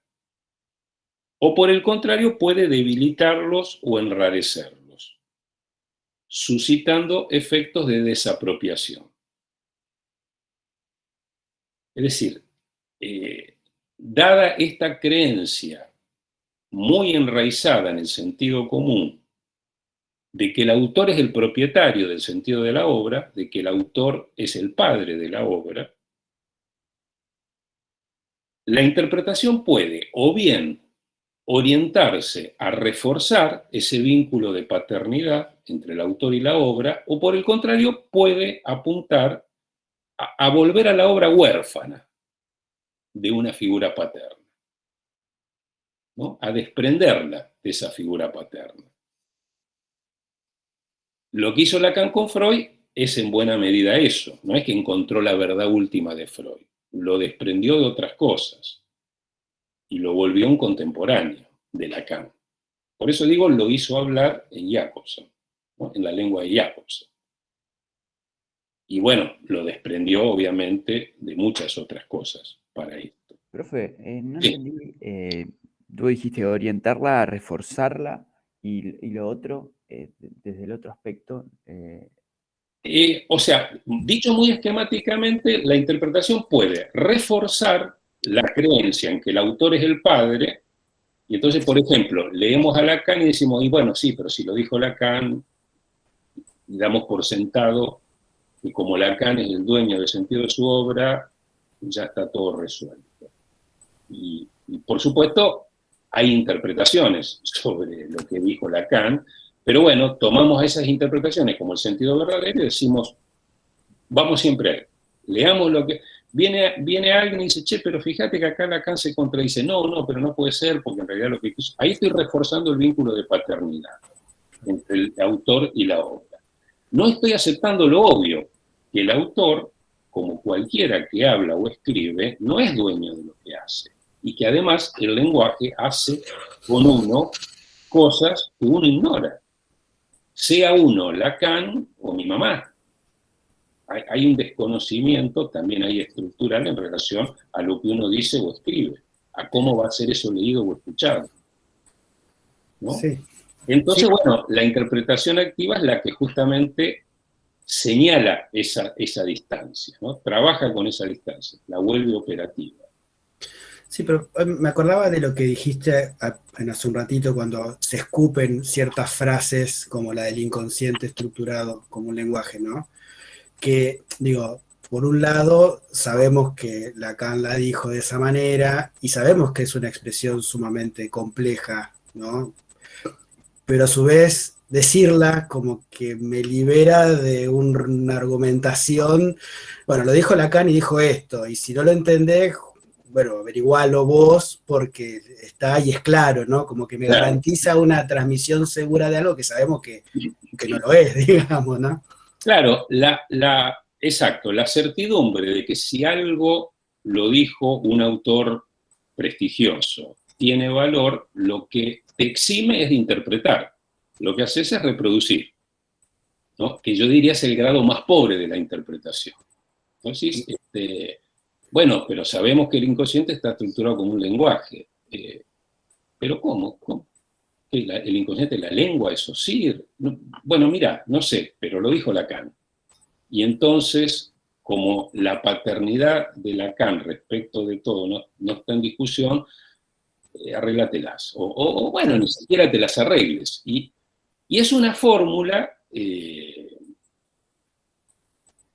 o por el contrario puede debilitarlos o enrarecerlos, suscitando efectos de desapropiación. Es decir, dada esta creencia muy enraizada en el sentido común de que el autor es el propietario del sentido de la obra, de que el autor es el padre de la obra, la interpretación puede o bien orientarse a reforzar ese vínculo de paternidad entre el autor y la obra, o por el contrario puede apuntar a volver a la obra huérfana de una figura paterna, ¿no? A desprenderla de esa figura paterna. Lo que hizo Lacan con Freud es en buena medida eso, no es que encontró la verdad última de Freud, lo desprendió de otras cosas y lo volvió un contemporáneo de Lacan. Por eso digo, lo hizo hablar en Jacobson, ¿no? En la lengua de Jacobson. Y bueno, lo desprendió obviamente de muchas otras cosas para esto. Profe, no Sí. entendí, tú dijiste orientarla, reforzarla, y lo otro, desde el otro aspecto. O sea, dicho muy esquemáticamente, la interpretación puede reforzar la creencia en que el autor es el padre, y entonces, por ejemplo, leemos a Lacan y decimos, y bueno, sí, pero si lo dijo Lacan, y damos por sentado que como Lacan es el dueño del sentido de su obra, ya está todo resuelto. Y por supuesto, hay interpretaciones sobre lo que dijo Lacan, pero bueno, tomamos esas interpretaciones como el sentido verdadero y decimos, vamos siempre a él. Leamos lo que... Viene alguien y dice, che, pero fíjate que acá Lacan se contradice. No, pero no puede ser, porque en realidad lo que quiso... Ahí estoy reforzando el vínculo de paternidad entre el autor y la obra. No estoy aceptando lo obvio, que el autor, como cualquiera que habla o escribe, no es dueño de lo que hace. Y que además el lenguaje hace con uno cosas que uno ignora. Sea uno Lacan o mi mamá. Hay un desconocimiento también ahí estructural en relación a lo que uno dice o escribe, a cómo va a ser eso leído o escuchado, ¿no? Sí. Entonces, Sí. bueno, la interpretación activa es la que justamente señala esa distancia, ¿no? Trabaja con esa distancia, la vuelve operativa. Sí, pero me acordaba de lo que dijiste hace un ratito cuando se escupen ciertas frases como la del inconsciente estructurado como un lenguaje, ¿no? Que, digo, por un lado sabemos que Lacan la dijo de esa manera y sabemos que es una expresión sumamente compleja, ¿no? Pero a su vez decirla como que me libera de una argumentación, bueno, lo dijo Lacan y dijo esto, y si no lo entendés, bueno, averigualo vos porque está y es claro, ¿no? Como que me Claro. garantiza una transmisión segura de algo que sabemos que no lo es, digamos, ¿no? Claro, exacto, la certidumbre de que si algo lo dijo un autor prestigioso, tiene valor, lo que te exime es de interpretar. Lo que haces es reproducir, ¿no? Que yo diría es el grado más pobre de la interpretación. Entonces, bueno, pero sabemos que el inconsciente está estructurado como un lenguaje. ¿Pero cómo? ¿Que el inconsciente, la lengua, eso sí? Bueno, mira, no sé, pero lo dijo Lacan. Y entonces, como la paternidad de Lacan respecto de todo no está en discusión, arréglatelas. O bueno, ni siquiera te las arregles. Y es una fórmula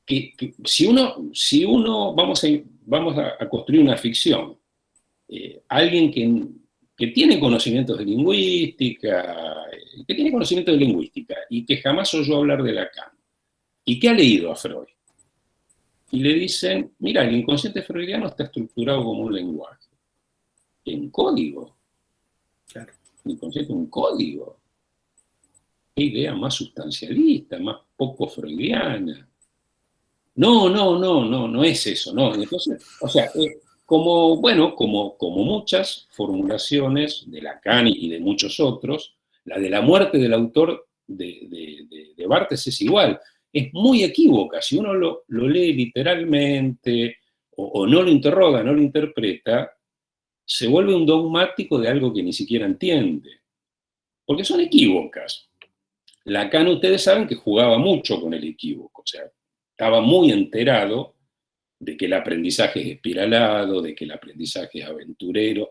que si uno vamos a construir una ficción, alguien que tiene conocimientos de lingüística, y que jamás oyó hablar de Lacan, y que ha leído a Freud, y le dicen, mira, el inconsciente freudiano está estructurado como un lenguaje, en código. Claro. El inconsciente es un código. Qué idea más sustancialista, más poco freudiana. No es eso, no. Entonces, o sea, como muchas formulaciones de Lacan y de muchos otros, la de la muerte del autor de Barthes es igual. Es muy equívoca. Si uno lo lee literalmente o no lo interroga, no lo interpreta, se vuelve un dogmático de algo que ni siquiera entiende. Porque son equívocas. Lacan, ustedes saben que jugaba mucho con el equívoco, o sea, estaba muy enterado de que el aprendizaje es espiralado, de que el aprendizaje es aventurero, o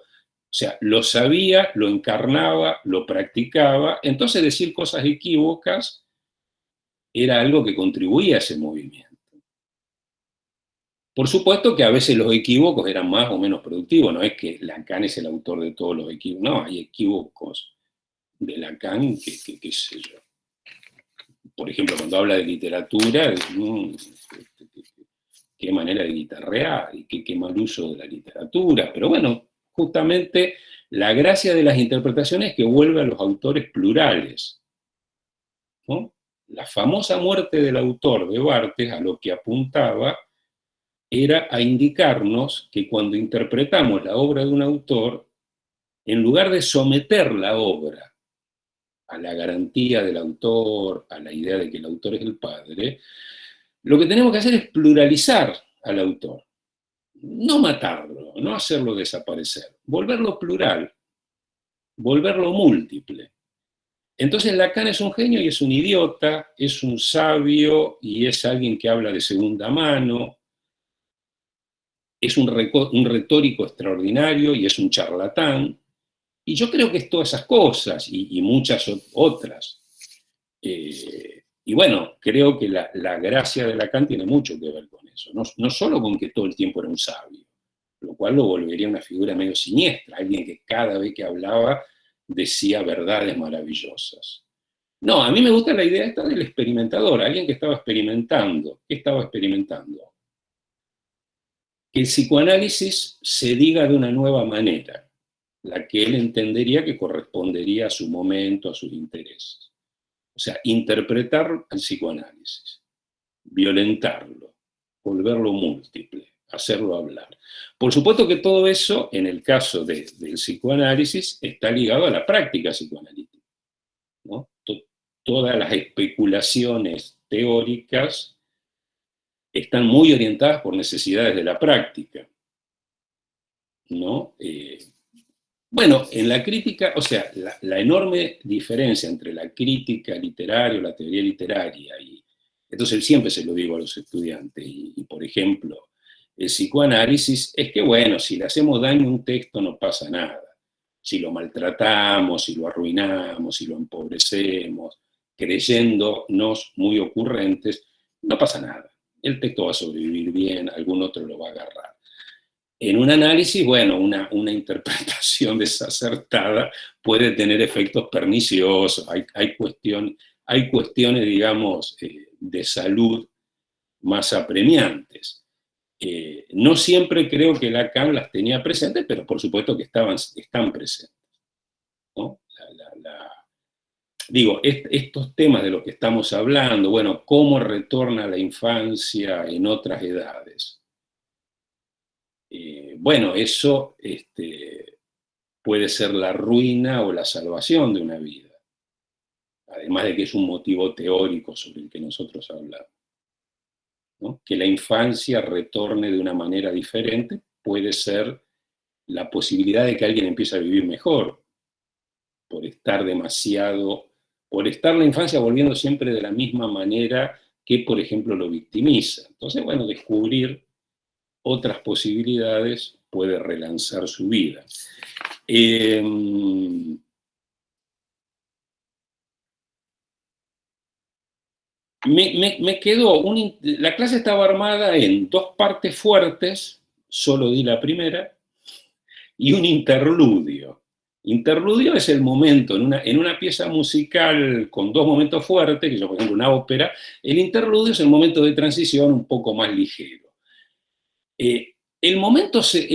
sea, lo sabía, lo encarnaba, lo practicaba, entonces decir cosas equívocas era algo que contribuía a ese movimiento. Por supuesto que a veces los equívocos eran más o menos productivos, no es que Lacan es el autor de todos los equívocos, no, hay equívocos de Lacan que qué sé yo. Por ejemplo, cuando habla de literatura, qué manera de guitarrear y qué mal uso de la literatura. Pero bueno, justamente la gracia de las interpretaciones es que vuelve a los autores plurales, ¿no? La famosa muerte del autor de Barthes a lo que apuntaba era a indicarnos que cuando interpretamos la obra de un autor, en lugar de someter la obra a la garantía del autor, a la idea de que el autor es el padre, lo que tenemos que hacer es pluralizar al autor. No matarlo, no hacerlo desaparecer, volverlo plural, volverlo múltiple. Entonces Lacan es un genio y es un idiota, es un sabio y es alguien que habla de segunda mano, es un retórico extraordinario y es un charlatán. Y yo creo que es todas esas cosas y muchas otras. Y bueno, creo que la gracia de Lacan tiene mucho que ver con eso. No solo con que todo el tiempo era un sabio, lo cual lo volvería una figura medio siniestra, alguien que cada vez que hablaba decía verdades maravillosas. No, a mí me gusta la idea esta del experimentador, alguien que estaba experimentando. ¿Qué estaba experimentando? Que el psicoanálisis se diga de una nueva manera, la que él entendería que correspondería a su momento, a sus intereses. O sea, interpretar el psicoanálisis, violentarlo, volverlo múltiple, hacerlo hablar. Por supuesto que todo eso, en el caso del psicoanálisis, está ligado a la práctica psicoanalítica, ¿no? Todas las especulaciones teóricas están muy orientadas por necesidades de la práctica, ¿no? Bueno, en la crítica, o sea, la enorme diferencia entre la crítica literaria o la teoría literaria, y entonces siempre se lo digo a los estudiantes, y por ejemplo, el psicoanálisis es que, bueno, si le hacemos daño a un texto no pasa nada. Si lo maltratamos, si lo arruinamos, si lo empobrecemos, creyéndonos muy ocurrentes, no pasa nada. El texto va a sobrevivir bien, algún otro lo va a agarrar. En un análisis, bueno, una interpretación desacertada puede tener efectos perniciosos, hay cuestiones, digamos, de salud más apremiantes. No siempre creo que Lacan las tenía presentes, pero por supuesto que están presentes, ¿no? Digo, estos temas de los que estamos hablando, bueno, cómo retorna la infancia en otras edades. Bueno, eso puede ser la ruina o la salvación de una vida, además de que es un motivo teórico sobre el que nosotros hablamos, ¿no? Que la infancia retorne de una manera diferente puede ser la posibilidad de que alguien empiece a vivir mejor, por estar la infancia volviendo siempre de la misma manera que, por ejemplo, lo victimiza. Entonces, bueno, descubrir otras posibilidades puede relanzar su vida. Me quedó, la clase estaba armada en 2 partes fuertes, solo di la primera, y un interludio. Interludio es el momento, en una pieza musical con 2 momentos fuertes, que es por ejemplo una ópera, el interludio es el momento de transición un poco más ligero. El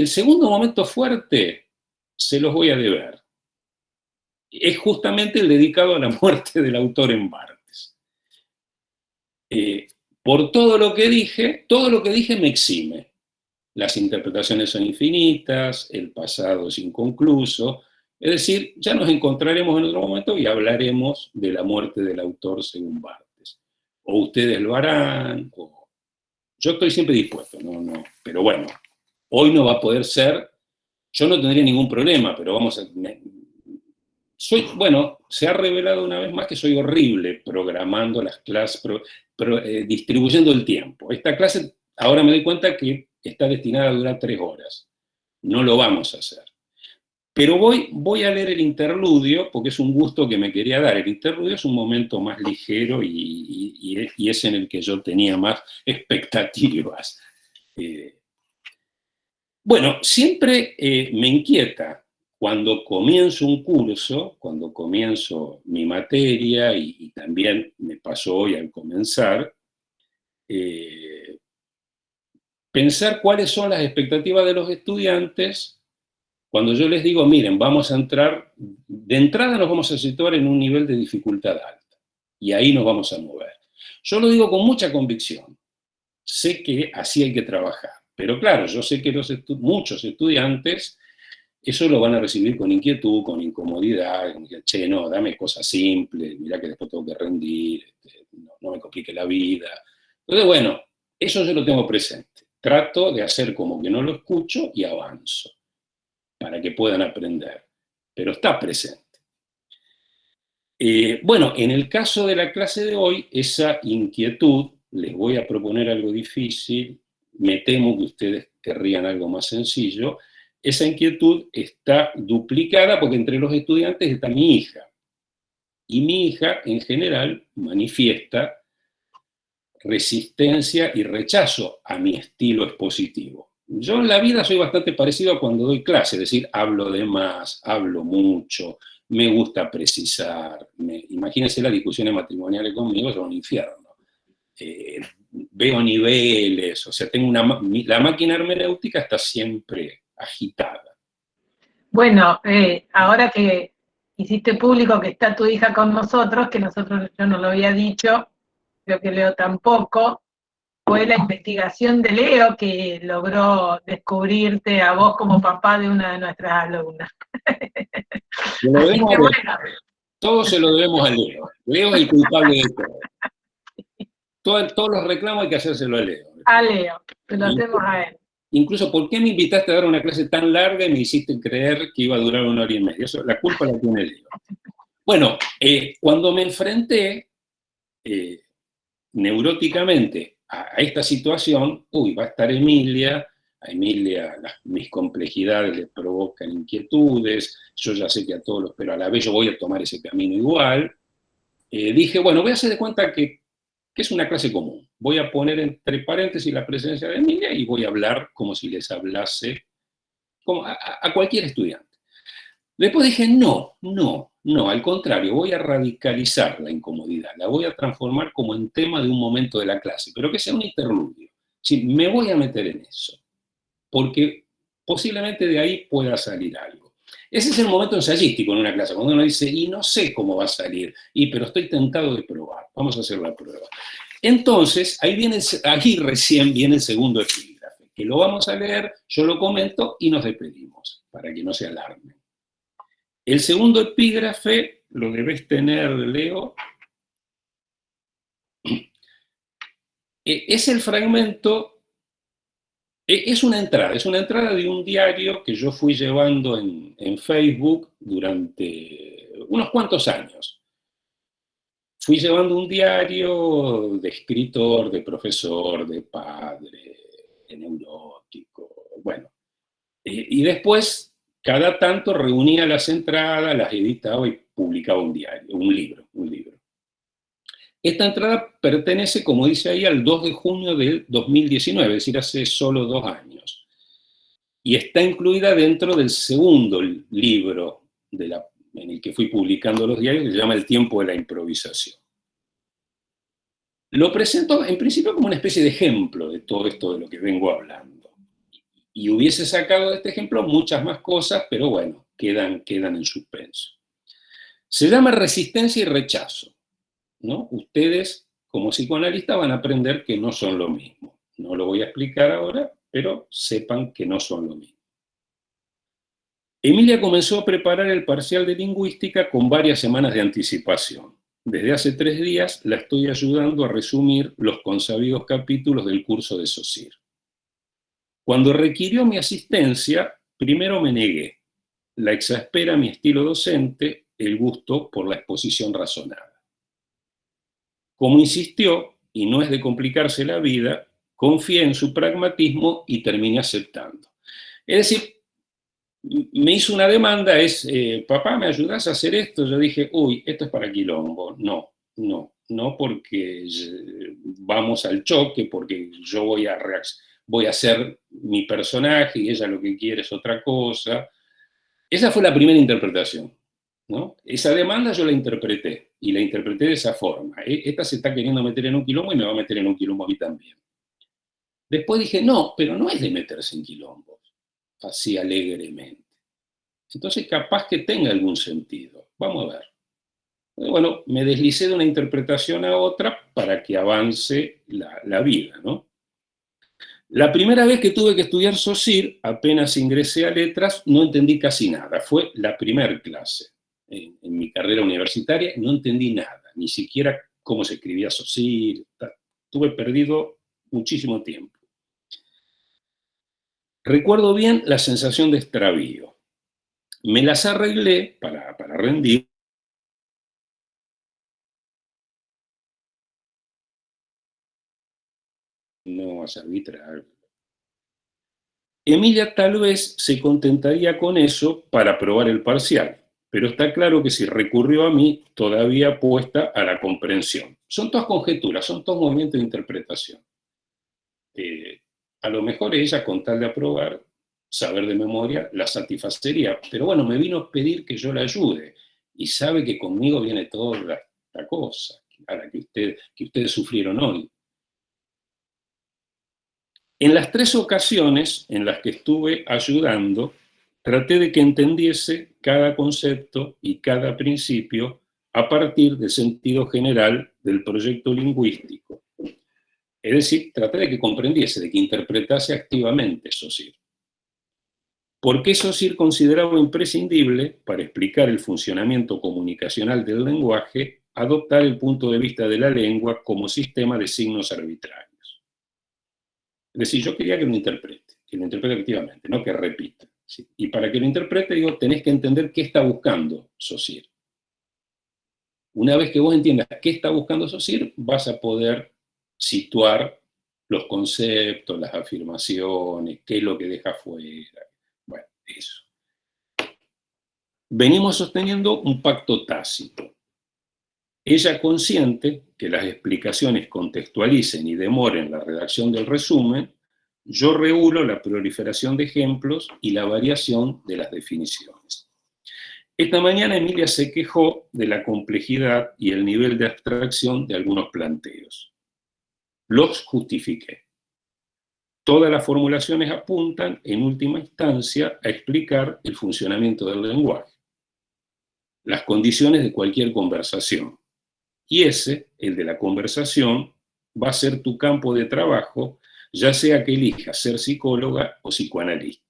segundo momento fuerte se los voy a deber. Es justamente el dedicado a la muerte del autor en Barthes. Por todo lo que dije me exime. Las interpretaciones son infinitas, el pasado es inconcluso. Es decir, ya nos encontraremos en otro momento y hablaremos de la muerte del autor según Barthes. O ustedes lo harán, o... Yo estoy siempre dispuesto, no, pero bueno, hoy no va a poder ser, yo no tendría ningún problema, pero vamos a... se ha revelado una vez más que soy horrible programando las clases, distribuyendo el tiempo. Esta clase, ahora me doy cuenta que está destinada a durar 3 horas. No lo vamos a hacer. Pero voy a leer el interludio, porque es un gusto que me quería dar. El interludio es un momento más ligero y es en el que yo tenía más expectativas. Bueno, siempre me inquieta cuando comienzo un curso, cuando comienzo mi materia, y también me pasó hoy al comenzar, pensar cuáles son las expectativas de los estudiantes cuando yo les digo, miren, vamos a entrar, de entrada nos vamos a situar en un nivel de dificultad alta, y ahí nos vamos a mover. Yo lo digo con mucha convicción, sé que así hay que trabajar, pero claro, yo sé que muchos estudiantes eso lo van a recibir con inquietud, con incomodidad, che, no, dame cosas simples, mirá que después tengo que rendir, no me complique la vida. Entonces, bueno, eso yo lo tengo presente. Trato de hacer como que no lo escucho y avanzo, para que puedan aprender, pero está presente. Bueno, en el caso de la clase de hoy, esa inquietud, les voy a proponer algo difícil, me temo que ustedes querrían algo más sencillo, esa inquietud está duplicada porque entre los estudiantes está mi hija, y mi hija en general manifiesta resistencia y rechazo a mi estilo expositivo. Yo en la vida soy bastante parecido a cuando doy clase, es decir, hablo de más, hablo mucho, me gusta precisar. Imagínense las discusiones matrimoniales conmigo, son un infierno. Veo niveles, o sea, la máquina hermenéutica está siempre agitada. Bueno, ahora que hiciste público que está tu hija con nosotros, que yo no lo había dicho, creo que Leo tampoco, fue la investigación de Leo que logró descubrirte a vos como papá de una de nuestras alumnas. Todo se lo debemos a Leo. Leo es el culpable de todo. Todos los reclamos hay que hacérselo a Leo. A Leo, se lo hacemos a él. Incluso, ¿por qué me invitaste a dar una clase tan larga y me hiciste creer que iba a durar 1 hora y media? Eso, la culpa la tiene Leo. Bueno, cuando me enfrenté neuróticamente a esta situación, va a estar Emilia, a Emilia mis complejidades le provocan inquietudes, yo ya sé que a todos pero a la vez yo voy a tomar ese camino igual. Dije, bueno, voy a hacer de cuenta que es una clase común. Voy a poner entre paréntesis la presencia de Emilia y voy a hablar como si les hablase a cualquier estudiante. Después dije, no, al contrario, voy a radicalizar la incomodidad, la voy a transformar como en tema de un momento de la clase, pero que sea un interludio. Sí, me voy a meter en eso, porque posiblemente de ahí pueda salir algo. Ese es el momento ensayístico en una clase, cuando uno dice, y no sé cómo va a salir, pero estoy tentado de probar, vamos a hacer la prueba. Entonces, ahí recién viene el segundo epígrafe, que lo vamos a leer, yo lo comento y nos despedimos, para que no se alarmen. El segundo epígrafe lo debes tener, Leo. Es el fragmento, es una entrada de un diario que yo fui llevando en Facebook durante unos cuantos años. Fui llevando un diario de escritor, de profesor, de padre, de neurótico, bueno. Y después, cada tanto reunía las entradas, las editaba y publicaba un libro. Esta entrada pertenece, como dice ahí, al 2 de junio del 2019, es decir, hace solo 2 años. Y está incluida dentro del segundo libro en el que fui publicando los diarios, que se llama El tiempo de la improvisación. Lo presento en principio como una especie de ejemplo de todo esto de lo que vengo hablando. Y hubiese sacado de este ejemplo muchas más cosas, pero bueno, quedan en suspenso. Se llama Resistencia y Rechazo, ¿no? Ustedes, como psicoanalistas, van a aprender que no son lo mismo. No lo voy a explicar ahora, pero sepan que no son lo mismo. Emilia comenzó a preparar el parcial de lingüística con varias semanas de anticipación. Desde hace 3 días la estoy ayudando a resumir los consabidos capítulos del curso de SOSIR. Cuando requirió mi asistencia, primero me negué. La exaspera mi estilo docente, el gusto por la exposición razonada. Como insistió, y no es de complicarse la vida, confié en su pragmatismo y terminé aceptando. Es decir, me hizo una demanda, papá, ¿me ayudás a hacer esto? Yo dije, uy, esto es para quilombo. No, porque vamos al choque, porque yo voy a ser mi personaje y ella lo que quiere es otra cosa. Esa fue la primera interpretación, ¿no? Esa demanda yo la interpreté, y la interpreté de esa forma. Esta se está queriendo meter en un quilombo y me va a meter en un quilombo a mí también. Después dije, no, pero no es de meterse en quilombos, así alegremente. Entonces capaz que tenga algún sentido. Vamos a ver. Bueno, me deslicé de una interpretación a otra para que avance la vida, ¿no? La primera vez que tuve que estudiar SOSIR, apenas ingresé a letras, no entendí casi nada. Fue la primera clase en mi carrera universitaria, no entendí nada, ni siquiera cómo se escribía SOSIR. Tuve perdido muchísimo tiempo. Recuerdo bien la sensación de extravío. Me las arreglé para rendir. No es arbitrar. Emilia tal vez se contentaría con eso para aprobar el parcial, pero está claro que si recurrió a mí, todavía apuesta a la comprensión. Son todas conjeturas, son todos movimientos de interpretación. A lo mejor ella, con tal de aprobar, saber de memoria, la satisfacería. Pero bueno, me vino a pedir que yo la ayude, y sabe que conmigo viene toda la cosa a la que ustedes sufrieron hoy. En las 3 ocasiones en las que estuve ayudando, traté de que entendiese cada concepto y cada principio a partir del sentido general del proyecto lingüístico. Es decir, traté de que comprendiese, de que interpretase activamente SOSIR. ¿Por qué SOSIR consideraba imprescindible, para explicar el funcionamiento comunicacional del lenguaje, adoptar el punto de vista de la lengua como sistema de signos arbitrarios? Es decir, yo quería que lo interprete activamente, no que repita. ¿Sí? Y para que lo interprete, digo, tenés que entender qué está buscando SOSIR. Una vez que vos entiendas qué está buscando SOSIR, vas a poder situar los conceptos, las afirmaciones, qué es lo que deja fuera. Bueno, eso. Venimos sosteniendo un pacto tácito. Ella consciente que las explicaciones contextualicen y demoren la redacción del resumen, yo regulo la proliferación de ejemplos y la variación de las definiciones. Esta mañana Emilia se quejó de la complejidad y el nivel de abstracción de algunos planteos. Los justifiqué. Todas las formulaciones apuntan, en última instancia, a explicar el funcionamiento del lenguaje, las condiciones de cualquier conversación. Y ese, el de la conversación, va a ser tu campo de trabajo, ya sea que elijas ser psicóloga o psicoanalista.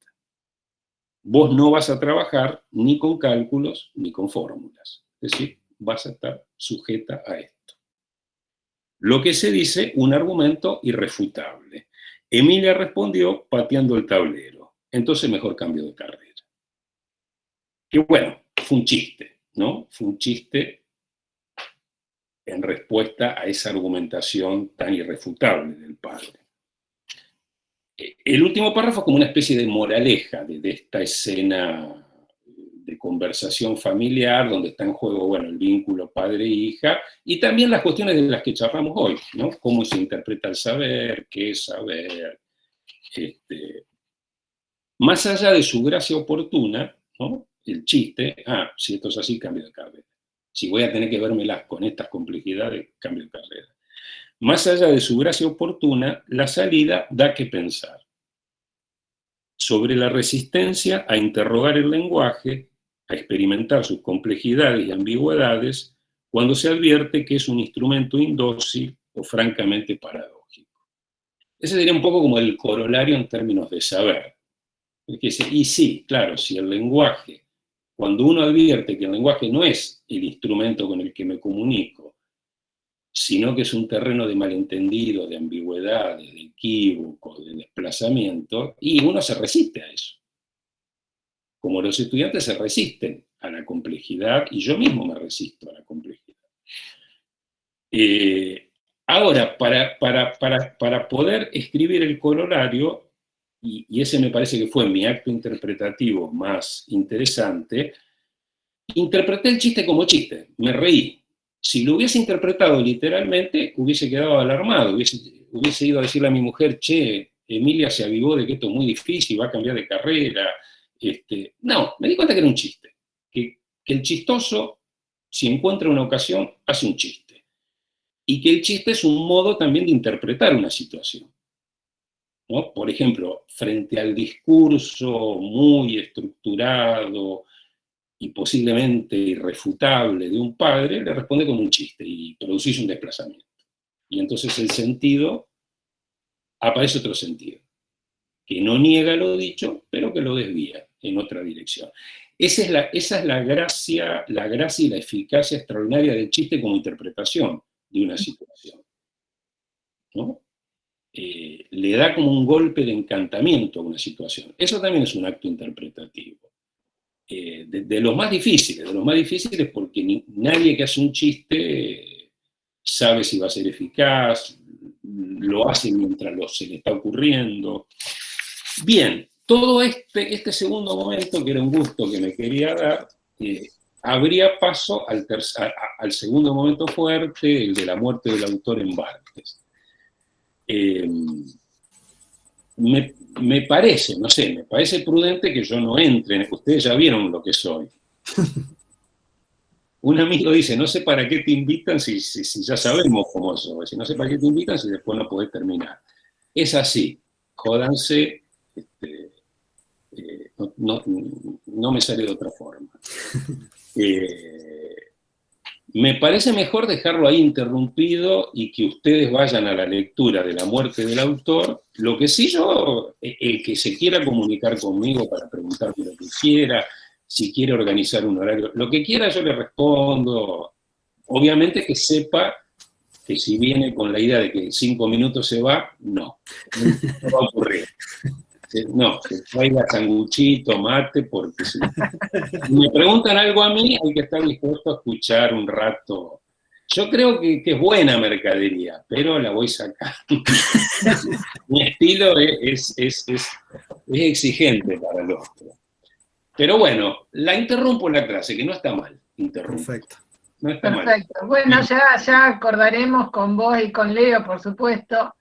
Vos no vas a trabajar ni con cálculos ni con fórmulas. Es decir, vas a estar sujeta a esto. Lo que se dice, un argumento irrefutable. Emilia respondió pateando el tablero. Entonces mejor cambio de carrera. Que bueno, fue un chiste, ¿no? Fue un chiste en respuesta a esa argumentación tan irrefutable del padre. El último párrafo es como una especie de moraleja de esta escena de conversación familiar donde está en juego, bueno, el vínculo padre-hija y también las cuestiones de las que charlamos hoy, ¿no? Cómo se interpreta el saber, qué es saber. Más allá de su gracia oportuna, ¿no? El chiste, si esto es así, cambio de carrera. Si voy a tener que vérmelas con estas complejidades, cambio de carrera. Más allá de su gracia oportuna, la salida da que pensar sobre la resistencia a interrogar el lenguaje, a experimentar sus complejidades y ambigüedades, cuando se advierte que es un instrumento indócil o francamente paradójico. Ese sería un poco como el corolario en términos de saber. Y sí, claro, si el lenguaje, cuando uno advierte que el lenguaje no es el instrumento con el que me comunico, sino que es un terreno de malentendido, de ambigüedades, de equívoco, de desplazamiento, y uno se resiste a eso. Como los estudiantes se resisten a la complejidad, y yo mismo me resisto a la complejidad. Ahora, para poder escribir el corolario, y ese me parece que fue mi acto interpretativo más interesante, interpreté el chiste como chiste, me reí. Si lo hubiese interpretado literalmente, hubiese quedado alarmado, hubiese ido a decirle a mi mujer, che, Emilia se avivó de que esto es muy difícil, va a cambiar de carrera. No, me di cuenta que era un chiste, que el chistoso, si encuentra una ocasión, hace un chiste. Y que el chiste es un modo también de interpretar una situación, ¿no? Por ejemplo, frente al discurso muy estructurado y posiblemente irrefutable de un padre, le responde con un chiste y producís un desplazamiento. Y entonces el sentido, aparece otro sentido, que no niega lo dicho, pero que lo desvía en otra dirección. Esa es la gracia y la eficacia extraordinaria del chiste como interpretación de una situación, ¿no? Le da como un golpe de encantamiento a una situación. Eso también es un acto interpretativo. De los más difíciles porque nadie que hace un chiste sabe si va a ser eficaz, lo hace mientras se le está ocurriendo. Bien, todo este segundo momento, que era un gusto que me quería dar, abría paso al segundo momento fuerte, el de la muerte del autor en Barthes. Me parece prudente que yo no entre, ustedes ya vieron lo que soy. Un amigo dice, no sé para qué te invitan si ya sabemos cómo soy, si no sé para qué te invitan si después no podés terminar. Es así, jódanse, no me sale de otra forma. Me parece mejor dejarlo ahí interrumpido y que ustedes vayan a la lectura de la muerte del autor. Lo que sí el que se quiera comunicar conmigo para preguntarme lo que quiera, si quiere organizar un horario, lo que quiera yo le respondo. Obviamente que sepa que si viene con la idea de que en 5 minutos se va, no va a ocurrir. No, que traiga sanguchito, mate, porque si me preguntan algo a mí, hay que estar dispuesto a escuchar un rato. Yo creo que es buena mercadería, pero la voy sacando. Mi estilo es exigente para el otro. Pero bueno, la interrumpo la clase, que no está mal. Perfecto. No está Perfecto. mal. Bueno, ya acordaremos con vos y con Leo, por supuesto,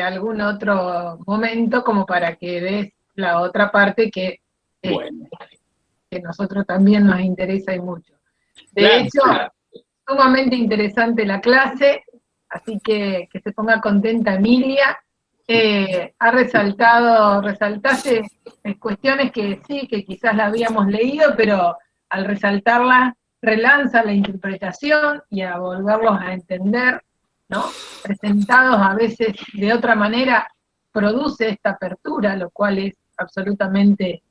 algún otro momento como para que des la otra parte que nosotros también nos interesa y mucho. De hecho, sumamente interesante la clase, así que se ponga contenta Emilia. resaltaste cuestiones que sí, que quizás la habíamos leído, pero al resaltarla relanza la interpretación y a volverlos a entender, ¿no? Presentados a veces de otra manera, produce esta apertura, lo cual es absolutamente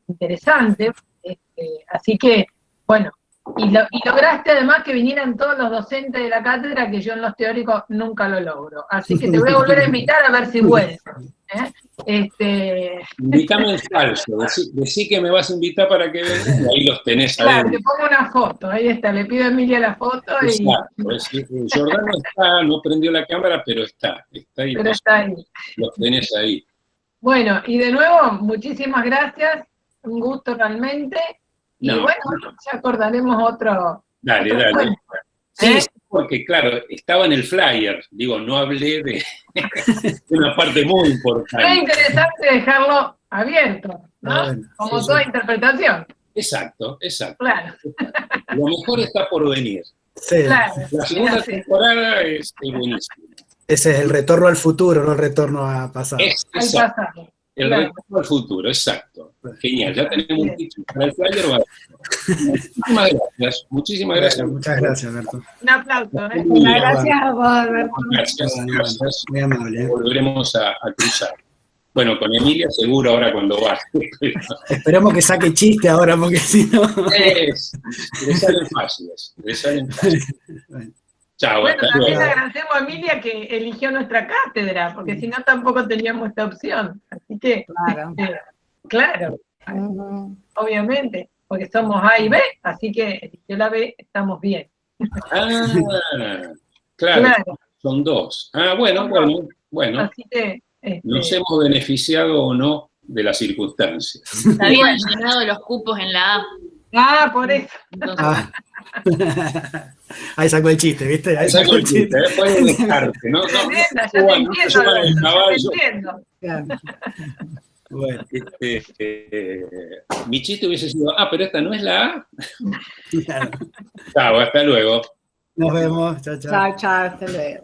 interesante. Así que, bueno, y lograste además que vinieran todos los docentes de la cátedra, que yo en los teóricos nunca lo logro. Así que te voy a volver a invitar a ver si vuelves. Invítame en falso, decí que me vas a invitar para que vengas, y ahí los tenés Claro, adentro. te pongo una foto, ahí está, le pido a Emilia la foto y... Exacto, Jordano está, no prendió la cámara, pero está ahí, Pero está ahí. los tenés ahí. Bueno, y de nuevo, muchísimas gracias, un gusto realmente, y No. bueno, ya acordaremos otro... Dale. encuentro. Sí, porque claro, estaba en el flyer, digo, no hablé de una parte muy Es importante. interesante dejarlo abierto, ¿no? Bueno, Como sí, toda sí. interpretación, Exacto. claro, Lo mejor está por venir. Sí, claro. La segunda Sí. temporada es buenísima. ese es el retorno al futuro, no el retorno a pasado. Es Al exacto. pasado. El Claro. retorno al futuro, exacto. Genial, ya tenemos un título para el flyer. Bueno. Muchísimas gracias. Muchísimas gracias. Muchas gracias, Alberto. Un aplauso, ¿eh? Muy bien. Gracias a vos, Alberto. Gracias. Muy amable. Volveremos a cruzar. Bueno, con Emilia seguro ahora cuando va. Esperemos que saque chiste ahora, porque si no. Le salen fáciles. Bueno. Chao, Bueno, hasta también luego. le agradecemos a Emilia que eligió nuestra cátedra, porque si no tampoco teníamos esta opción. Así que, Claro. claro, Ujú. obviamente, porque somos A y B, así que eligió la B, estamos bien. Ah, claro, Claro, son dos. Ah, bueno. así que... Nos hemos beneficiado o no de las circunstancias. Se habían llenado los cupos en la A. por eso. Entonces, Ah. Ahí sacó el chiste, ¿viste? Ahí Saco el chiste, puede dejarte, ¿no? Tremenda, ya te Bueno, entiendo, suban el Alberto, ya te caballo. entiendo. Claro. Bueno, Mi chiste hubiese sido, pero esta no es la A. claro. Chao, hasta luego. Nos vemos. Chao, chao. Chao, chao, hasta luego.